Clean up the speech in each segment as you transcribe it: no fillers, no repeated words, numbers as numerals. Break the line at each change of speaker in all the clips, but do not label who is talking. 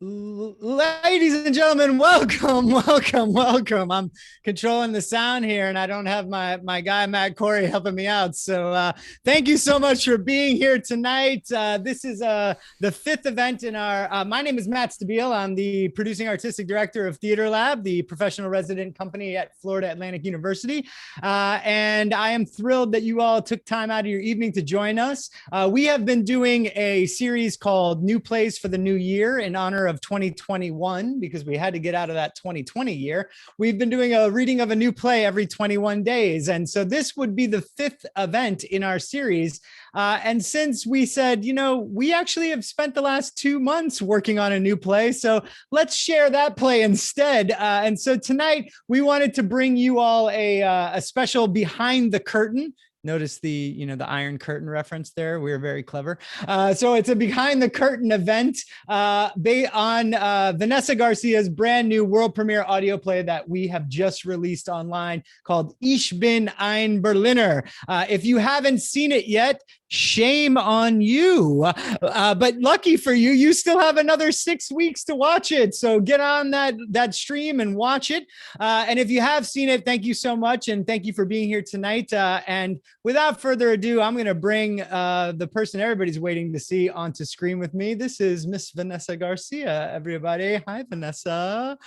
Ladies and gentlemen, welcome, welcome, welcome. I'm controlling the sound here, and I don't have my guy Matt Corey helping me out. So thank you so much for being here tonight. This is the fifth event in our. My name is Matt Stabile. I'm the producing artistic director of Theater Lab, the professional resident company at Florida Atlantic University, and I am thrilled that you all took time out of your evening to join us. We have been doing a series called New Plays for the New Year in honor of 2021 because we had to get out of that 2020 year. We've been doing a reading of a new play every 21 days. And so this would be the fifth event in our series. And since we said, we actually have spent the last 2 months working on a new play, so let's share that play instead. And so tonight we wanted to bring you all a special behind the curtain. Notice the Iron Curtain reference there. We're very clever. So it's a behind the curtain event on Vanessa Garcia's brand new world premiere audio play that we have just released online called Ich bin ein Berliner. If you haven't seen it yet, shame on you. But lucky for you, you still have another 6 weeks to watch it. So get on that stream and watch it. And if you have seen it, thank you so much. And thank you for being here tonight. And without further ado, I'm going to bring the person everybody's waiting to see onto screen with me. This is Miss Vanessa Garcia, everybody. Hi, Vanessa.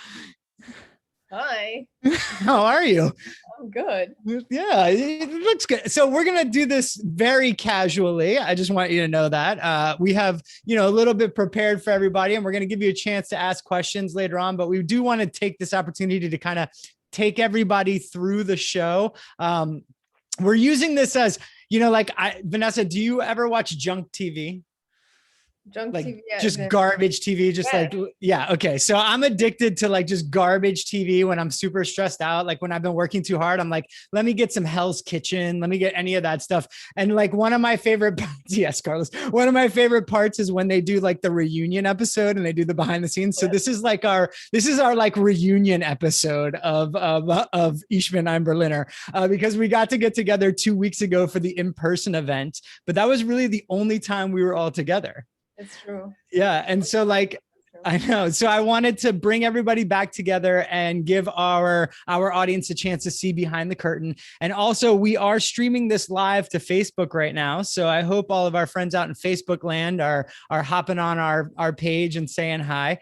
Hi.
How are you?
I'm good.
Yeah, it looks good. So we're going to do this very casually. I just want you to know that. We have, a little bit prepared for everybody, and we're going to give you a chance to ask questions later on, but we do want to take this opportunity to kind of take everybody through the show. We're using this as, Vanessa, do you ever watch junk TV?
Junk
like
TV,
just garbage TV, just okay. So I'm addicted to just garbage TV when I'm super stressed out. Like when I've been working too hard, I'm like, let me get some Hell's Kitchen. Let me get any of that stuff. And one of my favorite parts, yes, Carlos, one of my favorite parts is when they do the reunion episode and they do the behind the scenes. So this is our reunion episode of Ich bin ein Berliner, because we got to get together 2 weeks ago for the in-person event, but that was really the only time we were all together.
It's true.
Yeah. And so I know. So I wanted to bring everybody back together and give our audience a chance to see behind the curtain. And also we are streaming this live to Facebook right now. So I hope all of our friends out in Facebook land are hopping on our page and saying hi.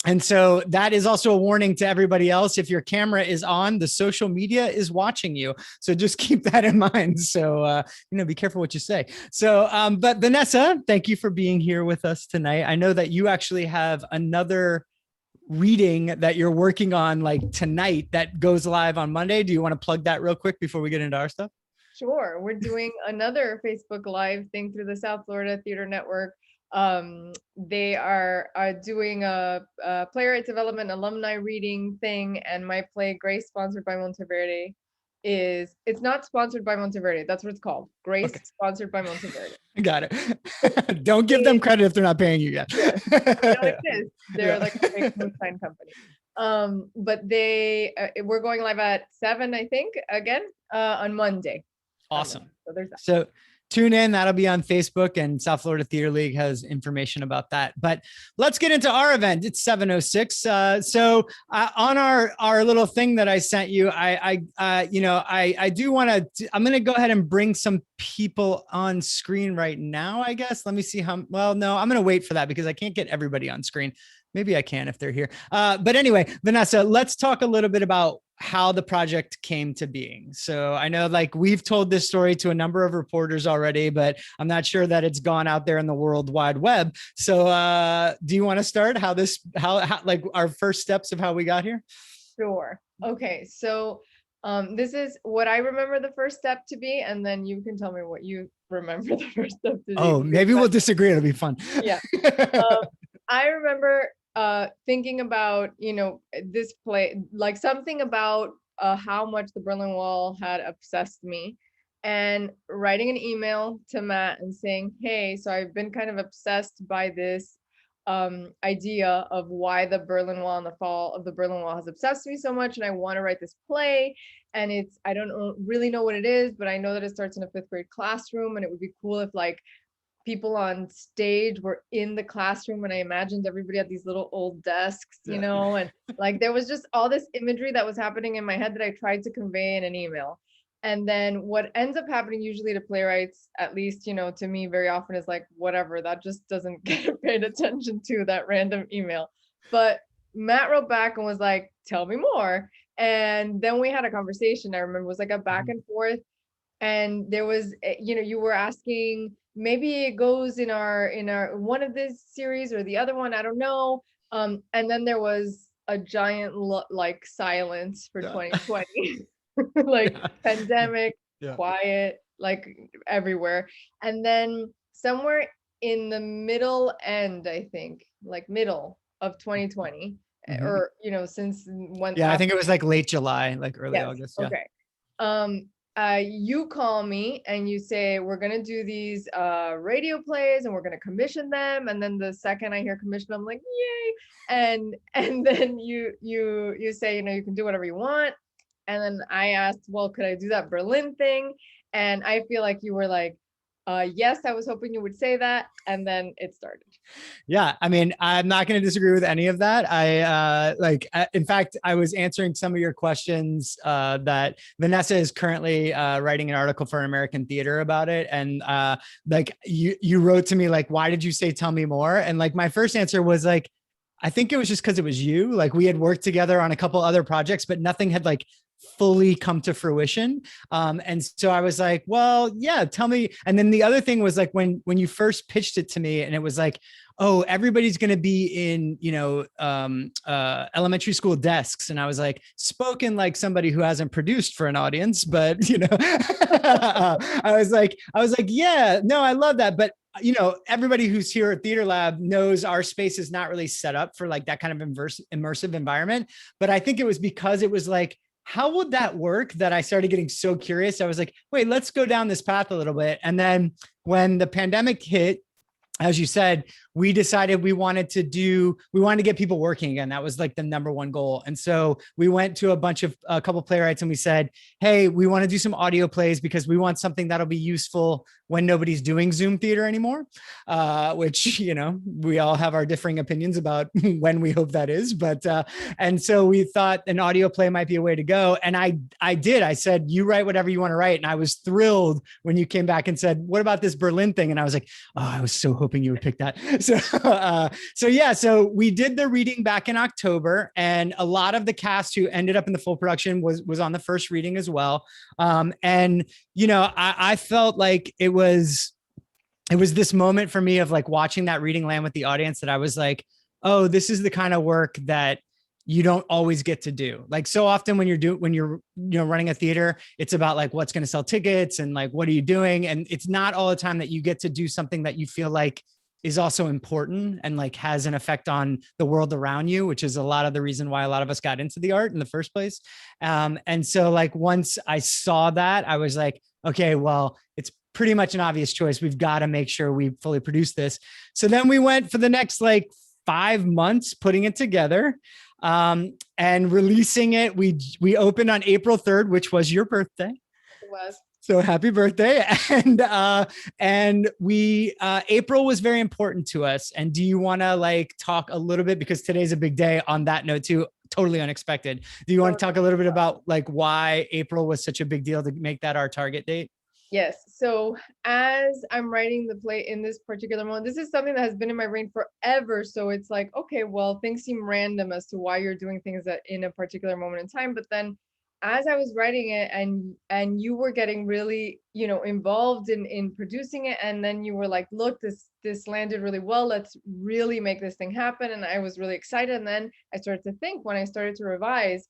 And so that is also a warning to everybody else. If your camera is on, the social media is watching you. So just keep that in mind. So, be careful what you say. So, but Vanessa, thank you for being here with us tonight. I know that you actually have another reading that you're working on tonight that goes live on Monday. Do you want to plug that real quick before we get into our stuff?
Sure. We're doing another Facebook Live thing through the South Florida Theater Network. They are doing a playwright development alumni reading thing, and my play Grace, sponsored by Monteverde, it's not sponsored by Monteverde. That's what it's called. Grace, okay. Sponsored by Monteverde.
Got it. Don't give them credit if they're not paying you yet.
Yeah. They don't exist. They're like a big sign company. But we're going live at 7, I think, again, on Monday.
Awesome.
So there's that.
So tune in. That'll be on Facebook, and South Florida Theater League has information about that. But let's get into our event. It's 7:06. On our little thing that I sent you, I do want to. I'm going to go ahead and bring some people on screen right now. I guess. Let me see how. Well, no, I'm going to wait for that because I can't get everybody on screen. Maybe I can if they're here. But anyway, Vanessa, let's talk a little bit about how the project came to being. So I know we've told this story to a number of reporters already, but I'm not sure that it's gone out there in the World Wide Web. So do you want to start how our first steps of how we got here?
Sure. Okay. So this is what I remember the first step to be, and then you can tell me what you remember the first step to be.
Oh, maybe we'll disagree. It'll be fun.
Yeah. I remember thinking about, this play, something about how much the Berlin Wall had obsessed me, and writing an email to Matt and saying, hey, so I've been kind of obsessed by this idea of why the Berlin Wall and the fall of the Berlin Wall has obsessed me so much, and I want to write this play, and really know what it is, but I know that it starts in a 5th grade classroom, and it would be cool if people on stage were in the classroom, and I imagined everybody at these little old desks, you know, and like there was just all this imagery that was happening in my head that I tried to convey in an email. And then what ends up happening usually to playwrights, at least, you know, to me very often, is like, whatever, that just doesn't get paid attention to, that random email. But Matt wrote back and was like, tell me more. And then we had a conversation. I remember it was like a back and forth. And there was, you know, you were asking, maybe it goes in our one of this series or the other one, I don't know. And then there was a giant like silence for 2020. Like pandemic, quiet, like everywhere. And then somewhere in the middle end, I think, like middle of 2020, or, you know, since when.
I think it was like late July, like early August.
Okay. You call me and you say, we're gonna do these radio plays and we're gonna commission them. And then the second I hear commission, I'm like, yay. And then you say, you know, you can do whatever you want. And then I asked, well, could I do that Berlin thing? And I feel like you were like, yes, I was hoping you would say that. And then it started.
Yeah. I mean, I'm not going to disagree with any of that. In fact, I was answering some of your questions that Vanessa is currently writing an article for American Theater about it. And like you wrote to me, like, why did you say, tell me more? And like, my first answer was like, I think it was just because it was you. Like we had worked together on a couple other projects, but nothing had like fully come to fruition. And so I was like, well, yeah, tell me. And then the other thing was like, when you first pitched it to me and it was like, oh, everybody's going to be in, you know, elementary school desks. And I was like, spoken like somebody who hasn't produced for an audience, but you know, I was like, yeah, no, I love that. But you know, everybody who's here at Theater Lab knows our space is not really set up for like that kind of immersive environment. But I think it was because it was like, how would that work, that I started getting so curious. I was like, wait, let's go down this path a little bit. And then when the pandemic hit, as you said, we decided we wanted to get people working again. That was like the number one goal. And so we went to a couple playwrights and we said, hey, we want to do some audio plays because we want something that'll be useful when nobody's doing Zoom theater anymore, which, you know, we all have our differing opinions about when we hope that is. But, and so we thought an audio play might be a way to go. And I said, you write whatever you want to write. And I was thrilled when you came back and said, what about this Berlin thing? And I was like, oh, I was so hoping you would pick that. So we did the reading back in October, and a lot of the cast who ended up in the full production was on the first reading as well. And you know, I felt like it was this moment for me of like watching that reading land with the audience that I was like, oh, this is the kind of work that you don't always get to do. Like so often when you're running a theater, it's about like what's going to sell tickets and like what are you doing, and it's not all the time that you get to do something that you feel like is also important and like has an effect on the world around you, which is a lot of the reason why a lot of us got into the art in the first place. And so like once I saw that, I was like, okay, well, it's pretty much an obvious choice. We've got to make sure we fully produce this. So then we went for the next like 5 months putting it together and releasing it. We opened on April 3rd, which was your birthday.
It was.
So happy birthday. And we, April was very important to us. And do you want to like talk a little bit, because today's a big day on that note too, totally unexpected. Do you want to talk a little bit about like why April was such a big deal to make that our target date?
Yes. So as I'm writing the play in this particular moment, this is something that has been in my brain forever. So it's like, okay, well, things seem random as to why you're doing things that in a particular moment in time. But then as I was writing it and you were getting really, you know, involved in producing it, and then you were like, look, this landed really well, let's really make this thing happen. And I was really excited. And then I started to think, when I started to revise,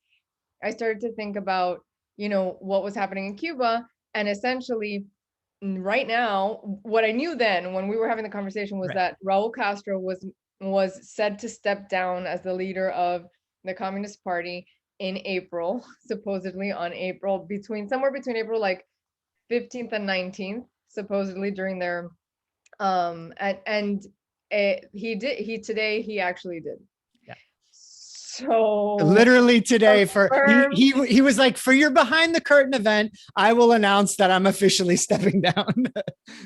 I started to think about, you know, what was happening in Cuba. And essentially right now, what I knew then when we were having the conversation was that Raul Castro was said to step down as the leader of the Communist Party in April, supposedly on April, somewhere between April like 15th and 19th, supposedly during their he actually did. Yeah. So
literally today
confirmed.
he was like, for your behind the curtain event, I will announce that I'm officially stepping down.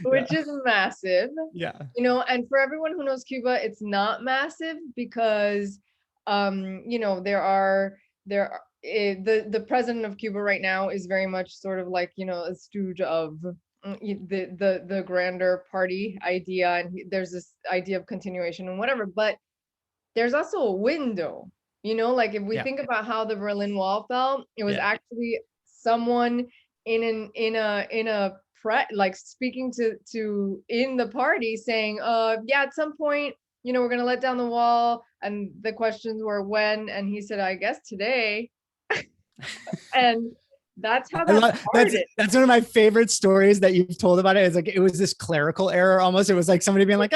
Which is massive.
Yeah.
You know, and for everyone who knows Cuba, it's not massive because you know, the president of Cuba right now is very much sort of like, you know, a stooge of the grander party idea, and there's this idea of continuation and whatever, but there's also a window, you know, like if we think about how the Berlin Wall fell, it was actually someone in a like speaking to in the party saying, yeah, at some point, you know, we're gonna let down the wall, and the questions were when, and he said, I guess today. And that's how that started.
That's one of my favorite stories that you've told about it. It's like it was this clerical error almost. It was like somebody being like,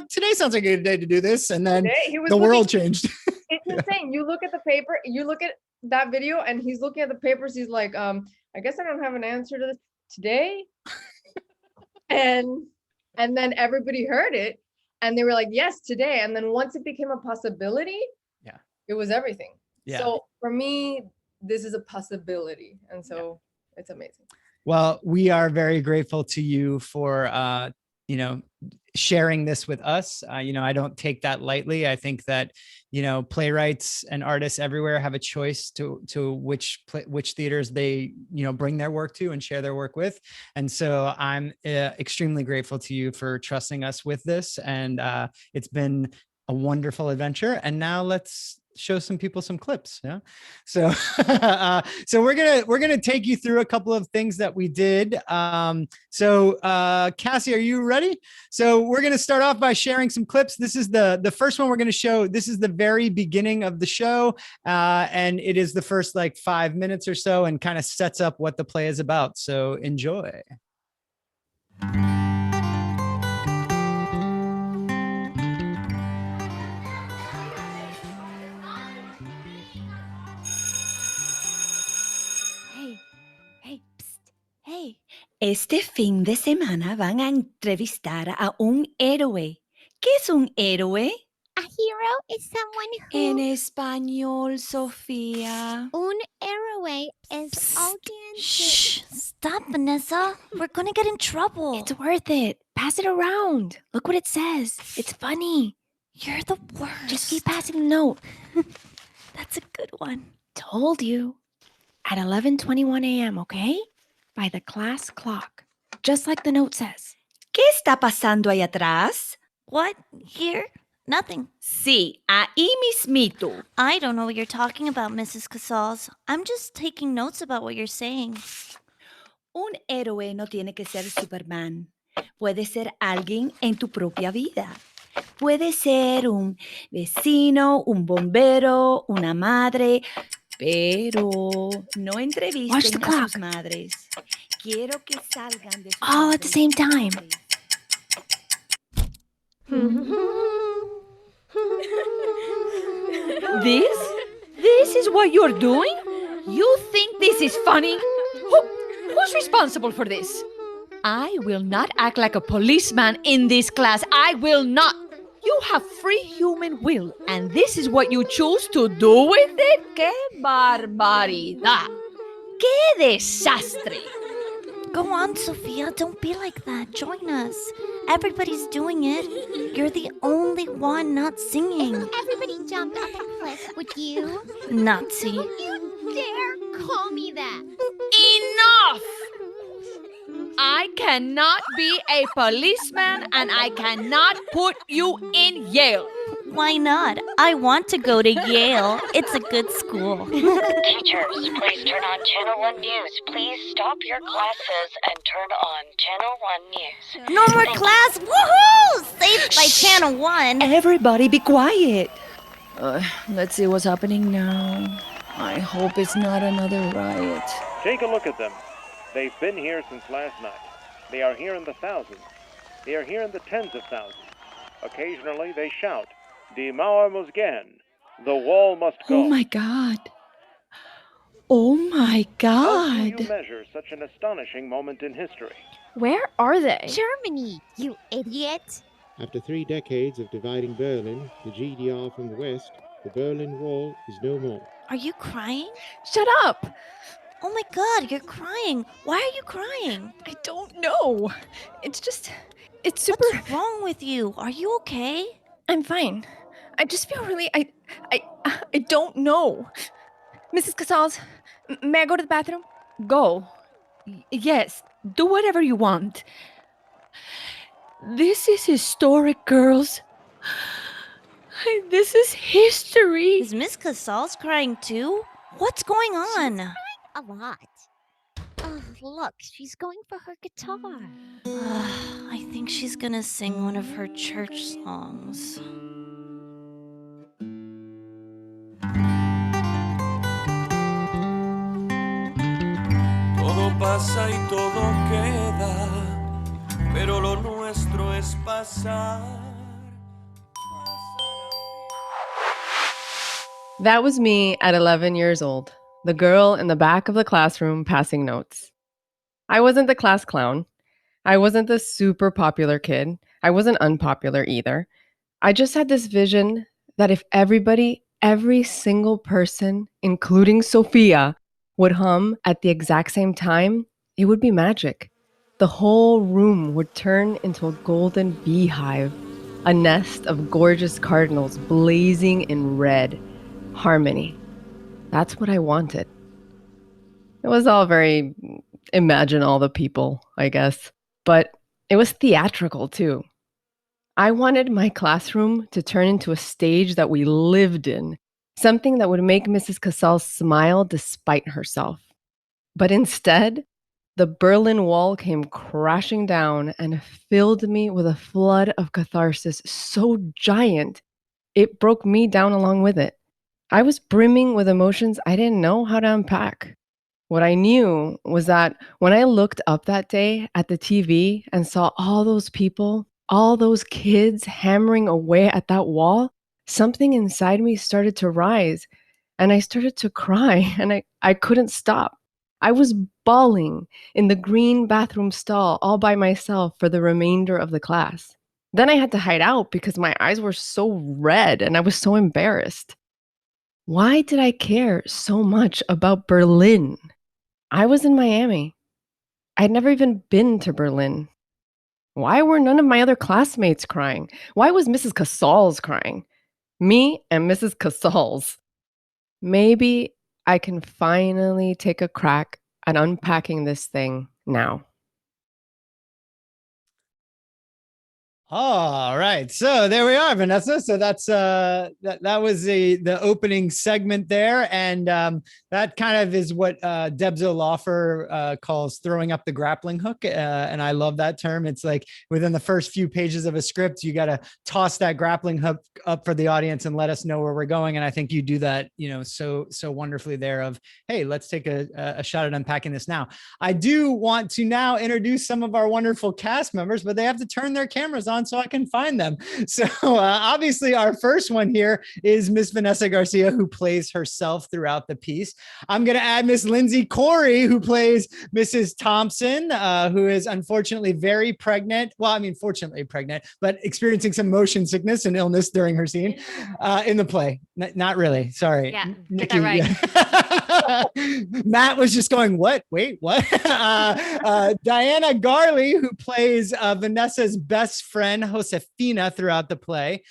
today sounds like a good day to do this. And then the world changed.
It's insane. You look at the paper, you look at that video, and he's looking at the papers. He's like, I guess I don't have an answer to this today. And then everybody heard it and they were like, yes, today. And then once it became a possibility, it was everything. So for me, this is a possibility. And so it's amazing.
Well, we are very grateful to you for, you know, sharing this with us. You know, I don't take that lightly. I think that, you know, playwrights and artists everywhere have a choice to which theaters they, you know, bring their work to and share their work with. And so I'm extremely grateful to you for trusting us with this. And it's been a wonderful adventure. And now let's show some people some clips. Yeah. So, so we're going to take you through a couple of things that we did. So Cassie, are you ready? So we're going to start off by sharing some clips. This is the first one we're going to show. This is the very beginning of the show. And it is the first like 5 minutes or so and kind of sets up what the play is about. So enjoy.
Este fin de semana van a entrevistar a un héroe. ¿Qué es un héroe?
A hero is someone who...
En español, Sofía.
Un héroe is alguien... Shh! Stop, Vanessa. We're gonna get in trouble.
It's worth it. Pass it around. Look what it says. It's funny.
You're the worst.
Just keep passing the note.
That's a good one.
Told you. At 11:21 a.m., okay? By the class clock. Just like the note says. ¿Qué está pasando ahí atrás?
What? Here? Nothing.
Sí, ahí mismito.
I don't know what you're talking about, Mrs. Casals. I'm just taking notes about what you're saying.
Un héroe no tiene que ser Superman. Puede ser alguien en tu propia vida. Puede ser un vecino, un bombero, una madre, pero no entrevisten a sus madres. Quiero que salgan de sus
all at the same time.
This is what you're doing? You think this is funny? Who's responsible for this? I will not act like a policeman in this class. I will not. You have free human will, and this is what you choose to do with it? ¡Qué barbaridad! ¡Qué desastre!
Go on, Sophia. Don't be like that. Join us. Everybody's doing it. You're the only one not singing.
Everybody jumped off a cliff. Would you?
Nazi.
You dare call me that?
Enough! I cannot be a policeman and I cannot put you in Yale.
Why not? I want to go to Yale. It's a good school.
Teachers, please turn on Channel 1 News. Please stop your classes and turn on Channel 1 News.
No more class! Woohoo! Saved by Channel 1.
Everybody be quiet. Let's see what's happening now. I hope it's not another riot.
Take a look at them. They've been here since last night. They are here in the thousands. They are here in the tens of thousands. Occasionally they shout, Die Mauer muss gehen. The wall must go.
Oh my God. Oh my God.
How do you measure such an astonishing moment in history?
Where are they?
Germany, you idiot.
After 3 decades of dividing Berlin, the GDR from the west,
The Berlin Wall is no more.
Are you crying?
Shut up!
Oh my god, you're crying. Why are you crying?
I don't know. It's super.
What's wrong with you? Are you okay?
I'm fine. I just feel really. I don't know. Mrs. Casals, may I go to the bathroom? Go. Yes, do whatever you want. This is historic, girls. This is history.
Is Miss Casals crying too? What's going on?
A lot. Oh, look, she's going for her guitar.
I think she's gonna sing one of her church songs.
Todo pasa y todo queda, pero lo nuestro es pasar.
That was me at 11 years old, the girl in the back of the classroom passing notes. I wasn't the class clown. I wasn't the super popular kid. I wasn't unpopular either. I just had this vision that if everybody, every single person, including Sophia, would hum at the exact same time, it would be magic. The whole room would turn into a golden beehive, a nest of gorgeous cardinals blazing in red. Harmony. That's what I wanted. It was all very imagine all the people, I guess. But it was theatrical too. I wanted my classroom to turn into a stage that we lived in, something that would make Mrs. Casals smile despite herself. But instead, the Berlin Wall came crashing down and filled me with a flood of catharsis so giant, it broke me down along with it. I was brimming with emotions I didn't know how to unpack. What I knew was that when I looked up that day at the TV and saw all those people, all those kids hammering away at that wall, something inside me started to rise and I started to cry and I couldn't stop. I was bawling in the green bathroom stall all by myself for the remainder of the class. Then I had to hide out because my eyes were so red and I was so embarrassed. Why did I care so much about Berlin? I was in Miami. I'd never even been to Berlin. Why were none of my other classmates crying? Why was Mrs. Casals crying? Me and Mrs. Casals. Maybe I can finally take a crack at unpacking this thing now.
All right. So there we are, Vanessa. So that's that was the opening segment there. And that kind of is what Deb Zoloffer calls throwing up the grappling hook. And I love that term. It's like within the first few pages of a script, you got to toss that grappling hook up for the audience and let us know where we're going. And I think you do that, so wonderfully there of, hey, let's take a shot at unpacking this now. I do want to now introduce some of our wonderful cast members, but they have to turn their cameras on so I can find them. So obviously our first one here is Miss Vanessa Garcia, who plays herself throughout the piece. I'm going to add Miss Lindsay Corey, who plays Mrs. Thompson, who is unfortunately very pregnant. Well, I mean, fortunately pregnant, but experiencing some motion sickness and illness during her scene in the play. Not really. Sorry.
Yeah,
Nikki,
get that right.
Yeah. Matt was just going, what? Wait, what? Diana Garley, who plays Vanessa's best friend, Josefina, throughout the play.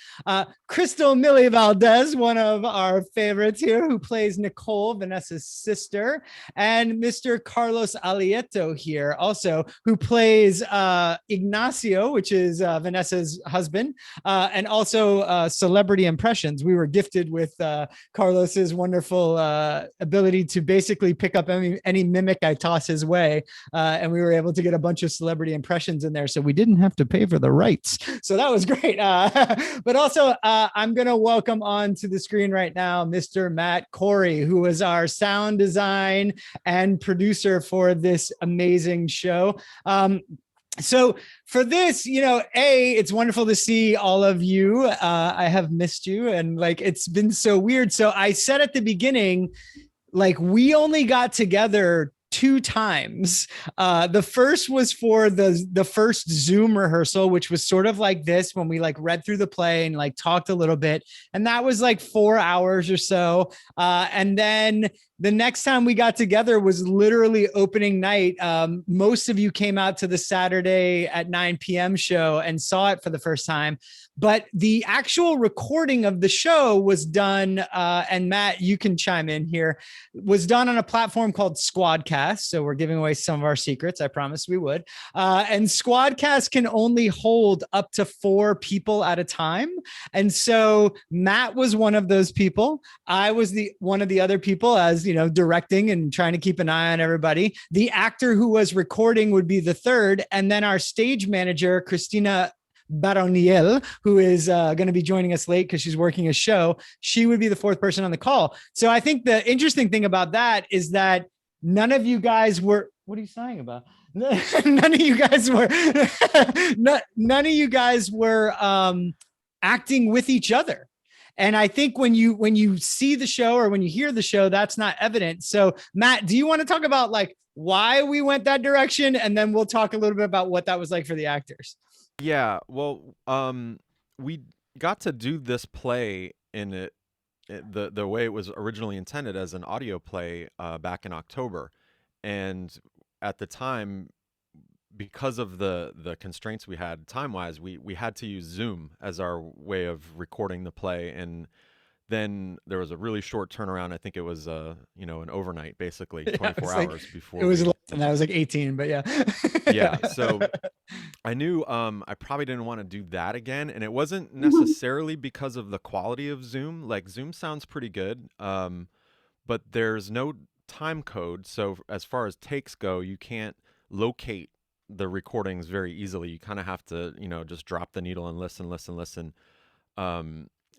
Crystal Millie Valdez, one of our favorites here, who plays Nicole, Vanessa's sister. And Mr. Carlos Alieto here also, who plays Ignacio, which is Vanessa's husband, and also Celebrity Impressions. We were gifted with Carlos's wonderful ability to basically pick up any mimic I toss his way. And we were able to get a bunch of celebrity impressions in there. So we didn't have to pay for the rights. So that was great. But also I'm going to welcome on to the screen right now, Mr. Matt Corey, who was our sound design and producer for this amazing show. So for this, it's wonderful to see all of you. I have missed you and it's been so weird. So I said at the beginning, we only got together 2 times. The first was for the first Zoom rehearsal, which was sort of like this, when we like read through the play and like talked a little bit, and that was like 4 hours or so. And then the next time we got together was literally opening night. Most of you came out to the Saturday at 9 p.m. show and saw it for the first time. But the actual recording of the show was done, and Matt, you can chime in here, was done on a platform called Squadcast. So we're giving away some of our secrets. I promised we would. And Squadcast can only hold up to 4 people at a time. And so Matt was one of those people. I was one of the other people, as you know, directing and trying to keep an eye on everybody. The actor who was recording would be the third. And then our stage manager, Christina Baroniel, who is going to be joining us late because she's working a show, she would be the 4th person on the call. So I think the interesting thing about that is that none of you guys were, what are you saying about? None of you guys were, none of you guys were acting with each other. And I think when you see the show or when you hear the show, that's not evident. So Matt, do you want to talk about like why we went that direction? And then we'll talk a little bit about what that was like for the actors.
Yeah, well, we got to do this play in the way it was originally intended as an audio play back in October, and at the time, because of the constraints we had time-wise, we had to use Zoom as our way of recording the play, and then there was a really short turnaround. I think it was an overnight, basically 24 hours before.
It was less than that. I was like 18, but yeah.
Yeah, so I knew I probably didn't want to do that again, and it wasn't necessarily because of the quality of Zoom. Like Zoom sounds pretty good, but there's no time code, so as far as takes go, you can't locate the recordings very easily. You kind of have to, just drop the needle and listen.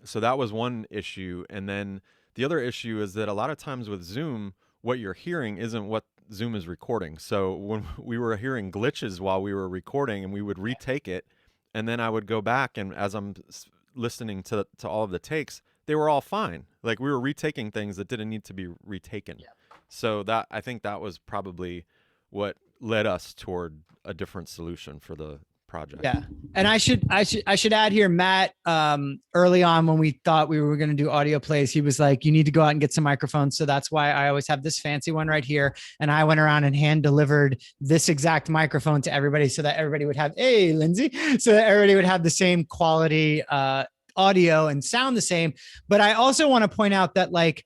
So that was one issue, and then the other issue is that a lot of times with Zoom, what you're hearing isn't what Zoom is recording. So when we were hearing glitches while we were recording, and we would retake it, and then I would go back, and as I'm listening to all of the takes, they were all fine. Like we were retaking things that didn't need to be retaken. Yeah. So I think that was probably what led us toward a different solution for the project.
Yeah. And I should add here, Matt, early on when we thought we were going to do audio plays, he was like, you need to go out and get some microphones. So that's why I always have this fancy one right here. And I went around and hand delivered this exact microphone to everybody so that everybody would have, hey, Lindsay, so that everybody would have the same quality, audio and sound the same. But I also want to point out that like,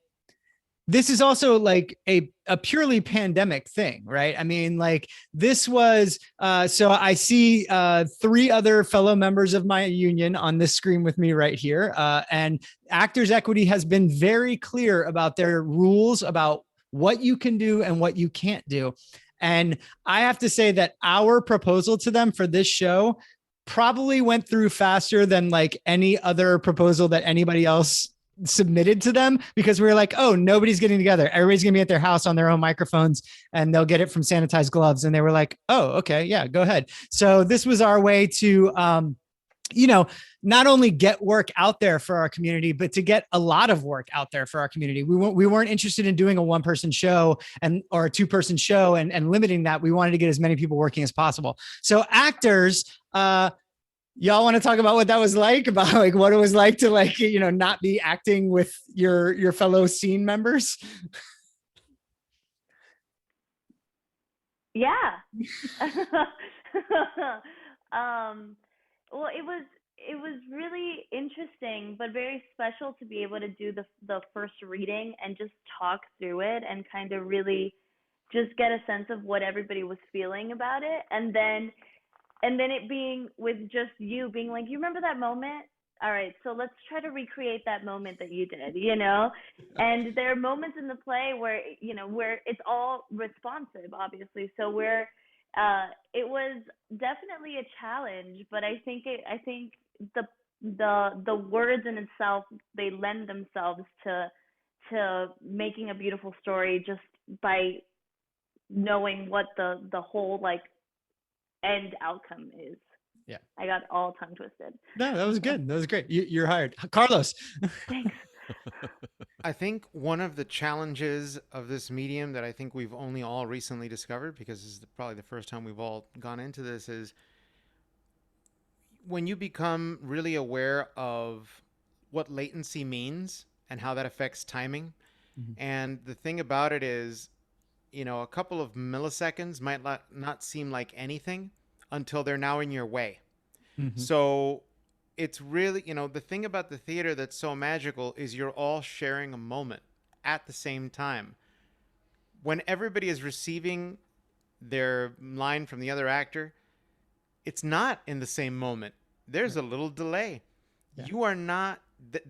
this is also like a purely pandemic thing, right? I mean, like this was, so I see 3 other fellow members of my union on this screen with me right here. And Actors Equity has been very clear about their rules about what you can do and what you can't do. And I have to say that our proposal to them for this show probably went through faster than like any other proposal that anybody else submitted to them, because we were like, oh, nobody's getting together. Everybody's gonna be at their house on their own microphones and they'll get it from sanitized gloves. And they were like, oh, okay, yeah, go ahead. So this was our way to, not only get work out there for our community, but to get a lot of work out there for our community. We weren't interested in doing a 1-person show or a 2-person show and limiting that. We wanted to get as many people working as possible. So actors, y'all want to talk about what that was like, about like what it was like to like, not be acting with your fellow scene members?
Yeah. Well, it was really interesting, but very special to be able to do the first reading and just talk through it and kind of really just get a sense of what everybody was feeling about it. And then it being with just you being like, you remember that moment? All right, so let's try to recreate that moment that you did, And there are moments in the play where, where it's all responsive, obviously. So it was definitely a challenge, but I think the words in itself, they lend themselves to making a beautiful story just by knowing what the whole like end outcome is.
Yeah,
I got all tongue twisted.
No, that was good. That was great. You're hired, Carlos.
Thanks.
I think one of the challenges of this medium that I think we've only all recently discovered, because this is probably the first time we've all gone into this, is when you become really aware of what latency means and how that affects timing. And the thing about it is, a couple of milliseconds might not seem like anything until they're now in your way. So it's really, the thing about the theater that's so magical is you're all sharing a moment at the same time. When everybody is receiving their line from the other actor, it's not in the same moment. There's a little delay. You are not,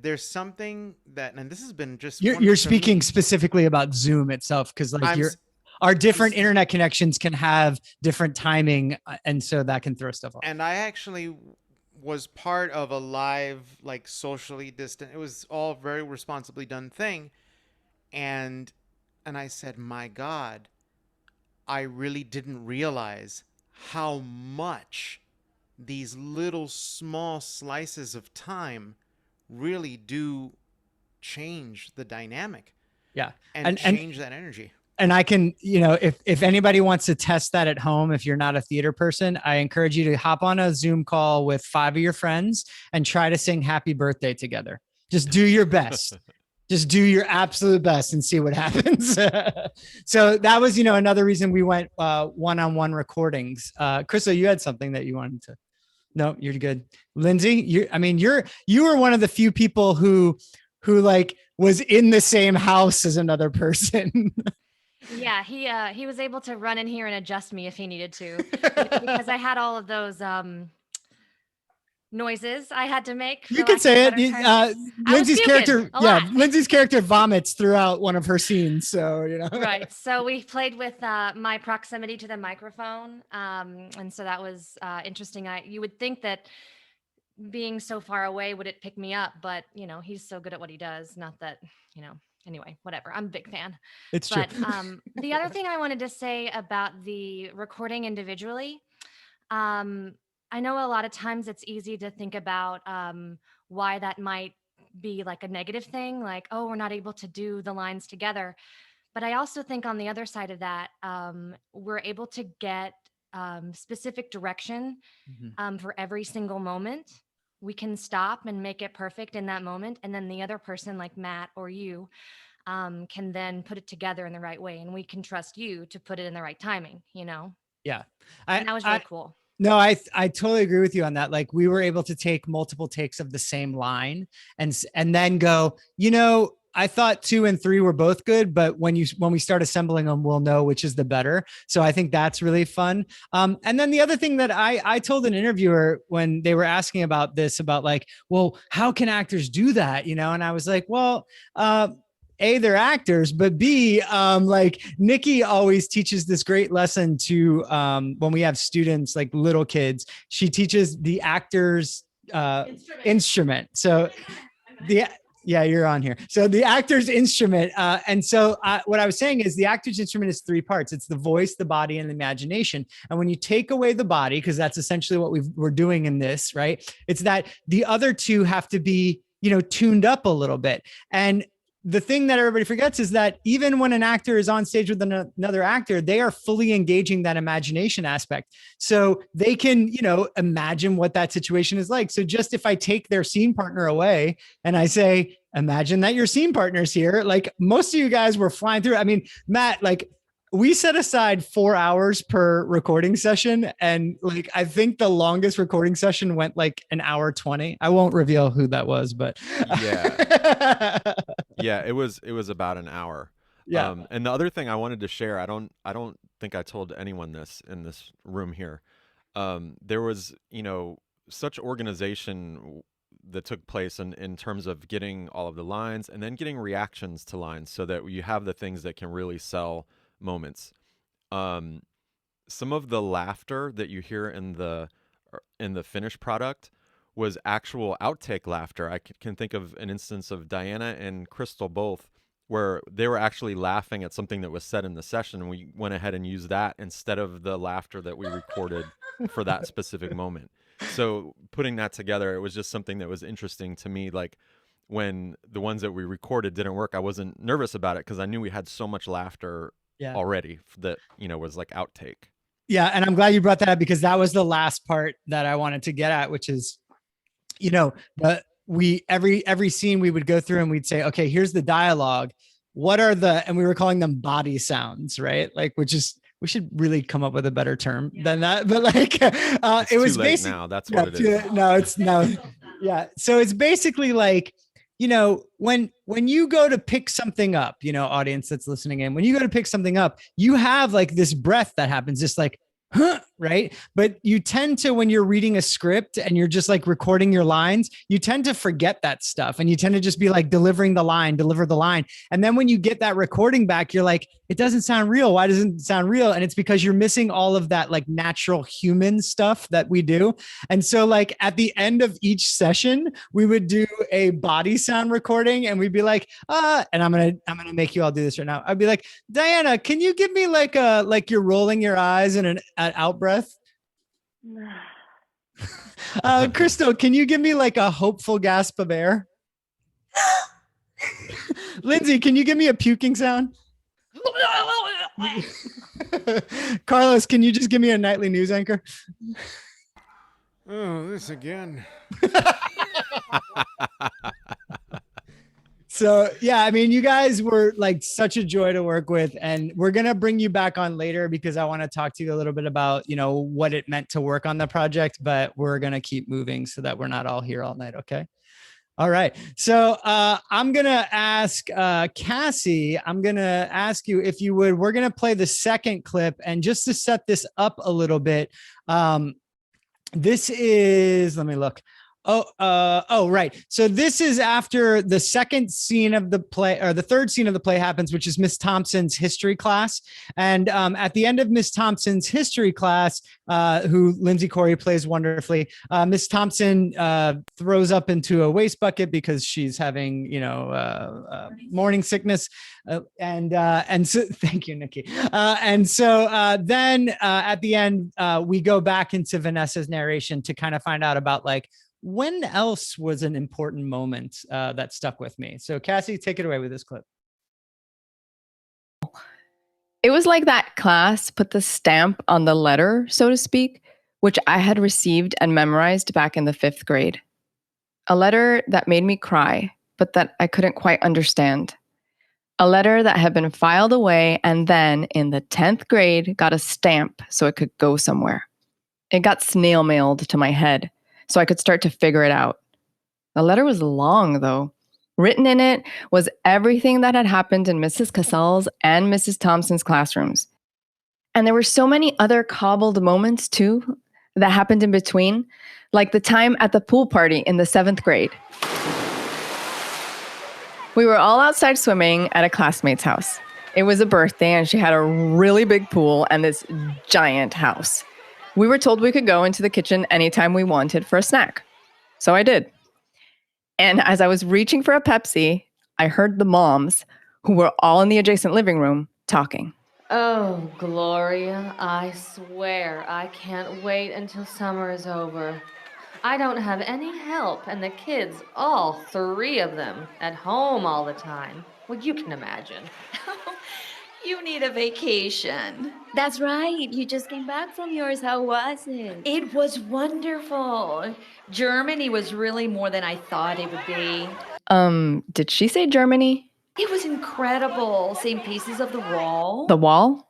there's something that, and this has been just.
You're speaking specifically about Zoom itself, because like our different internet connections can have different timing, and so that can throw stuff off.
And I actually was part of a live, like socially distant, it was all very responsibly done thing. And I said, my God, I really didn't realize how much these little small slices of time really do change the dynamic.
Yeah.
And change that energy.
And I can, if anybody wants to test that at home, if you're not a theater person, I encourage you to hop on a Zoom call with 5 of your friends and try to sing happy birthday together. Just do your best. Just do your absolute best and see what happens. So that was, another reason we went one-on-one recordings. Crystal, you had something that you wanted to. No, you're good. Lindsay, you were one of the few people who like was in the same house as another person.
Yeah, he was able to run in here and adjust me if he needed to, because I had all of those noises I had to make.
You could say it. Lindsay's character, Lindsay's character vomits throughout one of her scenes, so
Right. So we played with my proximity to the microphone, and so that was interesting. You would think that being so far away would it pick me up, but he's so good at what he does. Not that Anyway, whatever. I'm a big fan.
It's true.
But the other thing I wanted to say about the recording individually, I know a lot of times it's easy to think about why that might be like a negative thing, like, oh, we're not able to do the lines together. But I also think on the other side of that, we're able to get specific direction for every single moment. We can stop and make it perfect in that moment. And then the other person, like Matt or you, can then put it together in the right way. And we can trust you to put it in the right timing,
Yeah.
And that was really cool.
No, I totally agree with you on that. Like we were able to take multiple takes of the same line and then go, I thought 2 and 3 were both good, but when we start assembling them, we'll know which is the better. So I think that's really fun. And then the other thing that I told an interviewer when they were asking about this, about like, well, how can actors do that? And I was like, well, A, they're actors, but B, like Nikki always teaches this great lesson to when we have students, like little kids, she teaches the actor's instrument. So yeah, you're on here. So the actor's instrument. And so what I was saying is the actor's instrument is 3 parts. It's the voice, the body, and the imagination. And when you take away the body, because that's essentially what we're doing in this, right? It's that the other 2 have to be, tuned up a little bit. And the thing that everybody forgets is that even when an actor is on stage with another actor, they are fully engaging that imagination aspect. So they can, imagine what that situation is like. So just if I take their scene partner away and I say, imagine that your scene partner's here, like most of you guys were flying through. I mean, Matt, like we set aside 4 hours per recording session. And like, I think the longest recording session went like 1:20. I won't reveal who that was, but
yeah. Yeah, it was about an hour.
Yeah.
And the other thing I wanted to share, I don't think I told anyone this in this room here. There was, such organization that took place in terms of getting all of the lines and then getting reactions to lines so that you have the things that can really sell moments. Some of the laughter that you hear in the finished product was actual outtake laughter. I can think of an instance of Diana and Crystal both, where they were actually laughing at something that was said in the session, and we went ahead and used that instead of the laughter that we recorded for that specific moment. So putting that together, it was just something that was interesting to me. Like, when the ones that we recorded didn't work, I wasn't nervous about it because I knew we had so much laughter already that, was like outtake.
Yeah. And I'm glad you brought that up because that was the last part that I wanted to get at, which is, every scene we would go through and we'd say, okay, here's the dialogue. What are and we were calling them body sounds, right? Like, which is, we should really come up with a better term than that. But like, it was basically
now. That's what it is.
No. Yeah. So it's basically like, when you go to pick something up, audience that's listening in, when you go to pick something up, you have like this breath that happens, just like, huh, right? But you tend to, when you're reading a script and you're just like recording your lines, you tend to forget that stuff. And you tend to just be like deliver the line. And then when you get that recording back, you're like, it doesn't sound real. Why doesn't it sound real? And it's because you're missing all of that like natural human stuff that we do. And so like at the end of each session, we would do a body sound recording and we'd be like, and I'm going to make you all do this right now. I'd be like, Diana, can you give me like you're rolling your eyes and an out breath? Crystal, can you give me like a hopeful gasp of air? Lindsay, can you give me a puking sound? Carlos, can you just give me a nightly news anchor?
Oh, this again.
So, yeah, I mean, you guys were like such a joy to work with, and we're going to bring you back on later because I want to talk to you a little bit about, what it meant to work on the project, but we're going to keep moving so that we're not all here all night. Okay. All right. So I'm going to ask Cassie, I'm going to ask you if you would, we're going to play the second clip, and just to set this up a little bit, this is, let me look. Right. So this is after the second scene of the play, or the third scene of the play happens, which is Miss Thompson's history class. And at the end of Miss Thompson's history class, who Lindsay Corey plays wonderfully, Miss Thompson throws up into a waste bucket because she's having, morning sickness. And so thank you, Nikki. And so then at the end, we go back into Vanessa's narration to kind of find out about like, when else was an important moment that stuck with me? So Cassie, take it away with this clip.
It was like that class put the stamp on the letter, so to speak, which I had received and memorized back in the 5th grade. A letter that made me cry, but that I couldn't quite understand. A letter that had been filed away and then in the 10th grade got a stamp so it could go somewhere. It got snail mailed to my head, so I could start to figure it out. The letter was long, though. Written in it was everything that had happened in Mrs. Cassell's and Mrs. Thompson's classrooms. And there were so many other cobbled moments, too, that happened in between, like the time at the pool party in the 7th grade. We were all outside swimming at a classmate's house. It was a birthday, and she had a really big pool and this giant house. We were told we could go into the kitchen anytime we wanted for a snack. So I did. And as I was reaching for a Pepsi, I heard the moms, who were all in the adjacent living room, talking.
Oh, Gloria, I swear I can't wait until summer is over. I don't have any help, and the kids, all 3 of them, at home all the time. Well, you can imagine.
You need a vacation. That's right. You just came back from yours. How was it? It was wonderful. Germany was really more than I thought it would be.
Did she say Germany?
It was incredible. Seeing pieces of the wall.
The wall?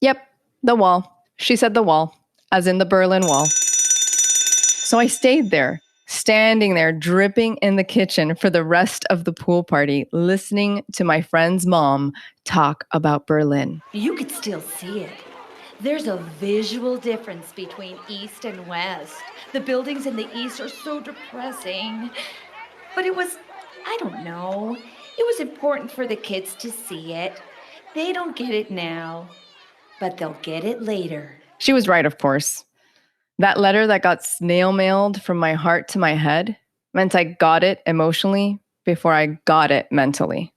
Yep, the wall. She said the wall, as in the Berlin Wall. So I stayed there, standing there, dripping in the kitchen for the rest of the pool party, listening to my friend's mom talk about Berlin.
You could still see it. There's a visual difference between East and West. The buildings in the East are so depressing. But it was, I don't know, it was important for the kids to see it. They don't get it now, but they'll get it later.
She was right, of course. That letter that got snail mailed from my heart to my head meant I got it emotionally before I got it mentally.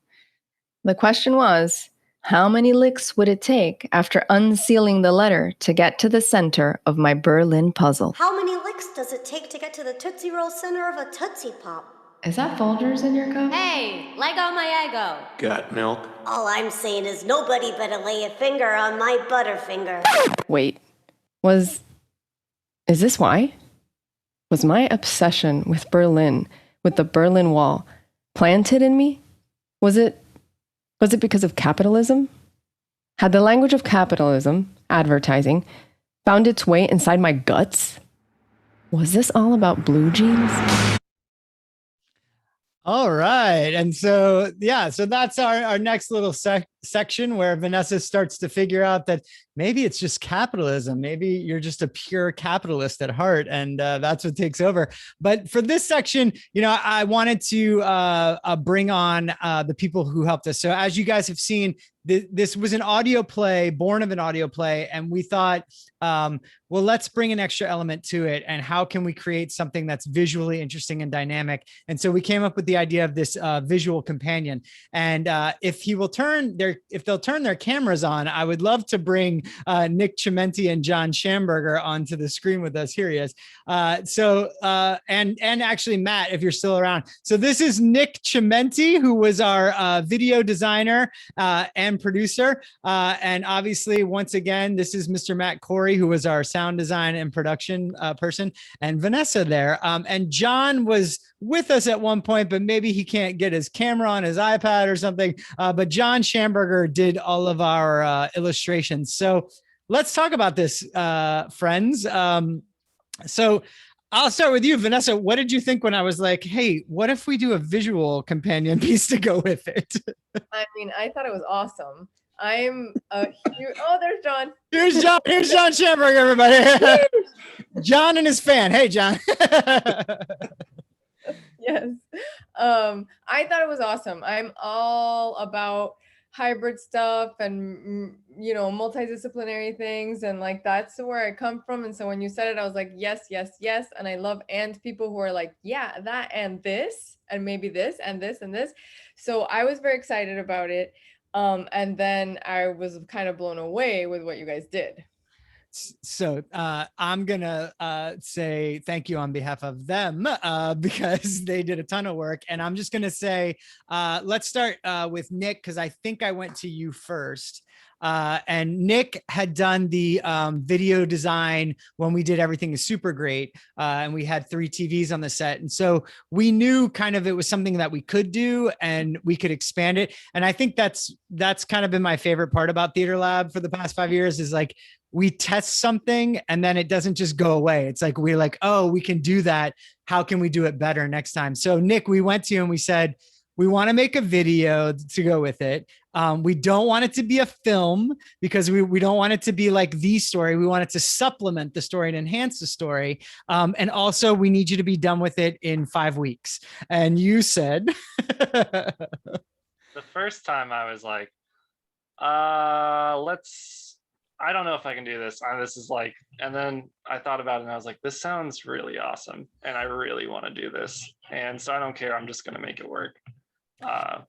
The question was, how many licks would it take after unsealing the letter to get to the center of my Berlin puzzle?
How many licks does it take to get to the Tootsie Roll center of a Tootsie Pop?
Is that Folgers in your cup?
Hey, Lego my ego.
Got milk?
All I'm saying is nobody better lay a finger on my Butterfinger.
Wait, is this why? Was my obsession with Berlin, with the Berlin Wall, planted in me? Was it because of capitalism? Had the language of capitalism, advertising, found its way inside my guts? Was this all about blue jeans?
All right. And so, yeah, so that's our next little section where Vanessa starts to figure out that maybe it's just capitalism. Maybe you're just a pure capitalist at heart, and that's what takes over. But for this section, I wanted to bring on the people who helped us. So as you guys have seen, this was an audio play, born of an audio play. And we thought, well, let's bring an extra element to it. And how can we create something that's visually interesting and dynamic? And so we came up with the idea of this visual companion. And if they'll turn their cameras on, I would love to bring Nick Chimenti and John Schamberger onto the screen with us. Here he is. And actually Matt, if you're still around. So this is Nick Chimenti, who was our video designer and producer. And obviously, once again, this is Mr. Matt Corey, who was our sound design and production person, and Vanessa there. And John was with us at one point, but maybe he can't get his camera on his iPad or something. But John Schamberger did all of our illustrations. So let's talk about this, friends. So I'll start with you, Vanessa. What did you think when I was like, hey, what if we do a visual companion piece to go with it?
I mean, I thought it was awesome. I'm a huge, oh, there's John.
Here's John Schamberger, everybody. John and his fan. Hey, John.
Yes. I thought it was awesome. I'm all about hybrid stuff and multidisciplinary things, and like that's where I come from. And so when you said it, I was like, yes, yes, yes. And I love and people who are like, yeah, that and this and maybe this and this and this. So I was very excited about it. And then I was kind of blown away with what you guys did.
So I'm gonna say thank you on behalf of them because they did a ton of work. And I'm just gonna say, let's start with Nick, because I think I went to you first. And Nick had done the video design when we did Everything Is Super Great, and we had 3 TVs on the set. And so we knew kind of it was something that we could do and we could expand it. And I think that's kind of been my favorite part about Theater Lab for the past 5 years is like, we test something and then it doesn't just go away. It's like, we're like, oh, we can do that. How can we do it better next time? So Nick, we went to you and we said, we want to make a video to go with it. We don't want it to be a film because we don't want it to be like the story. We want it to supplement the story and enhance the story. And also we need you to be done with it in 5 weeks. And you said,
the first time I was like, I don't know if I can do this. This is like, and then I thought about it and I was like, this sounds really awesome. And I really want to do this. And so I don't care. I'm just going to make it work. Yeah.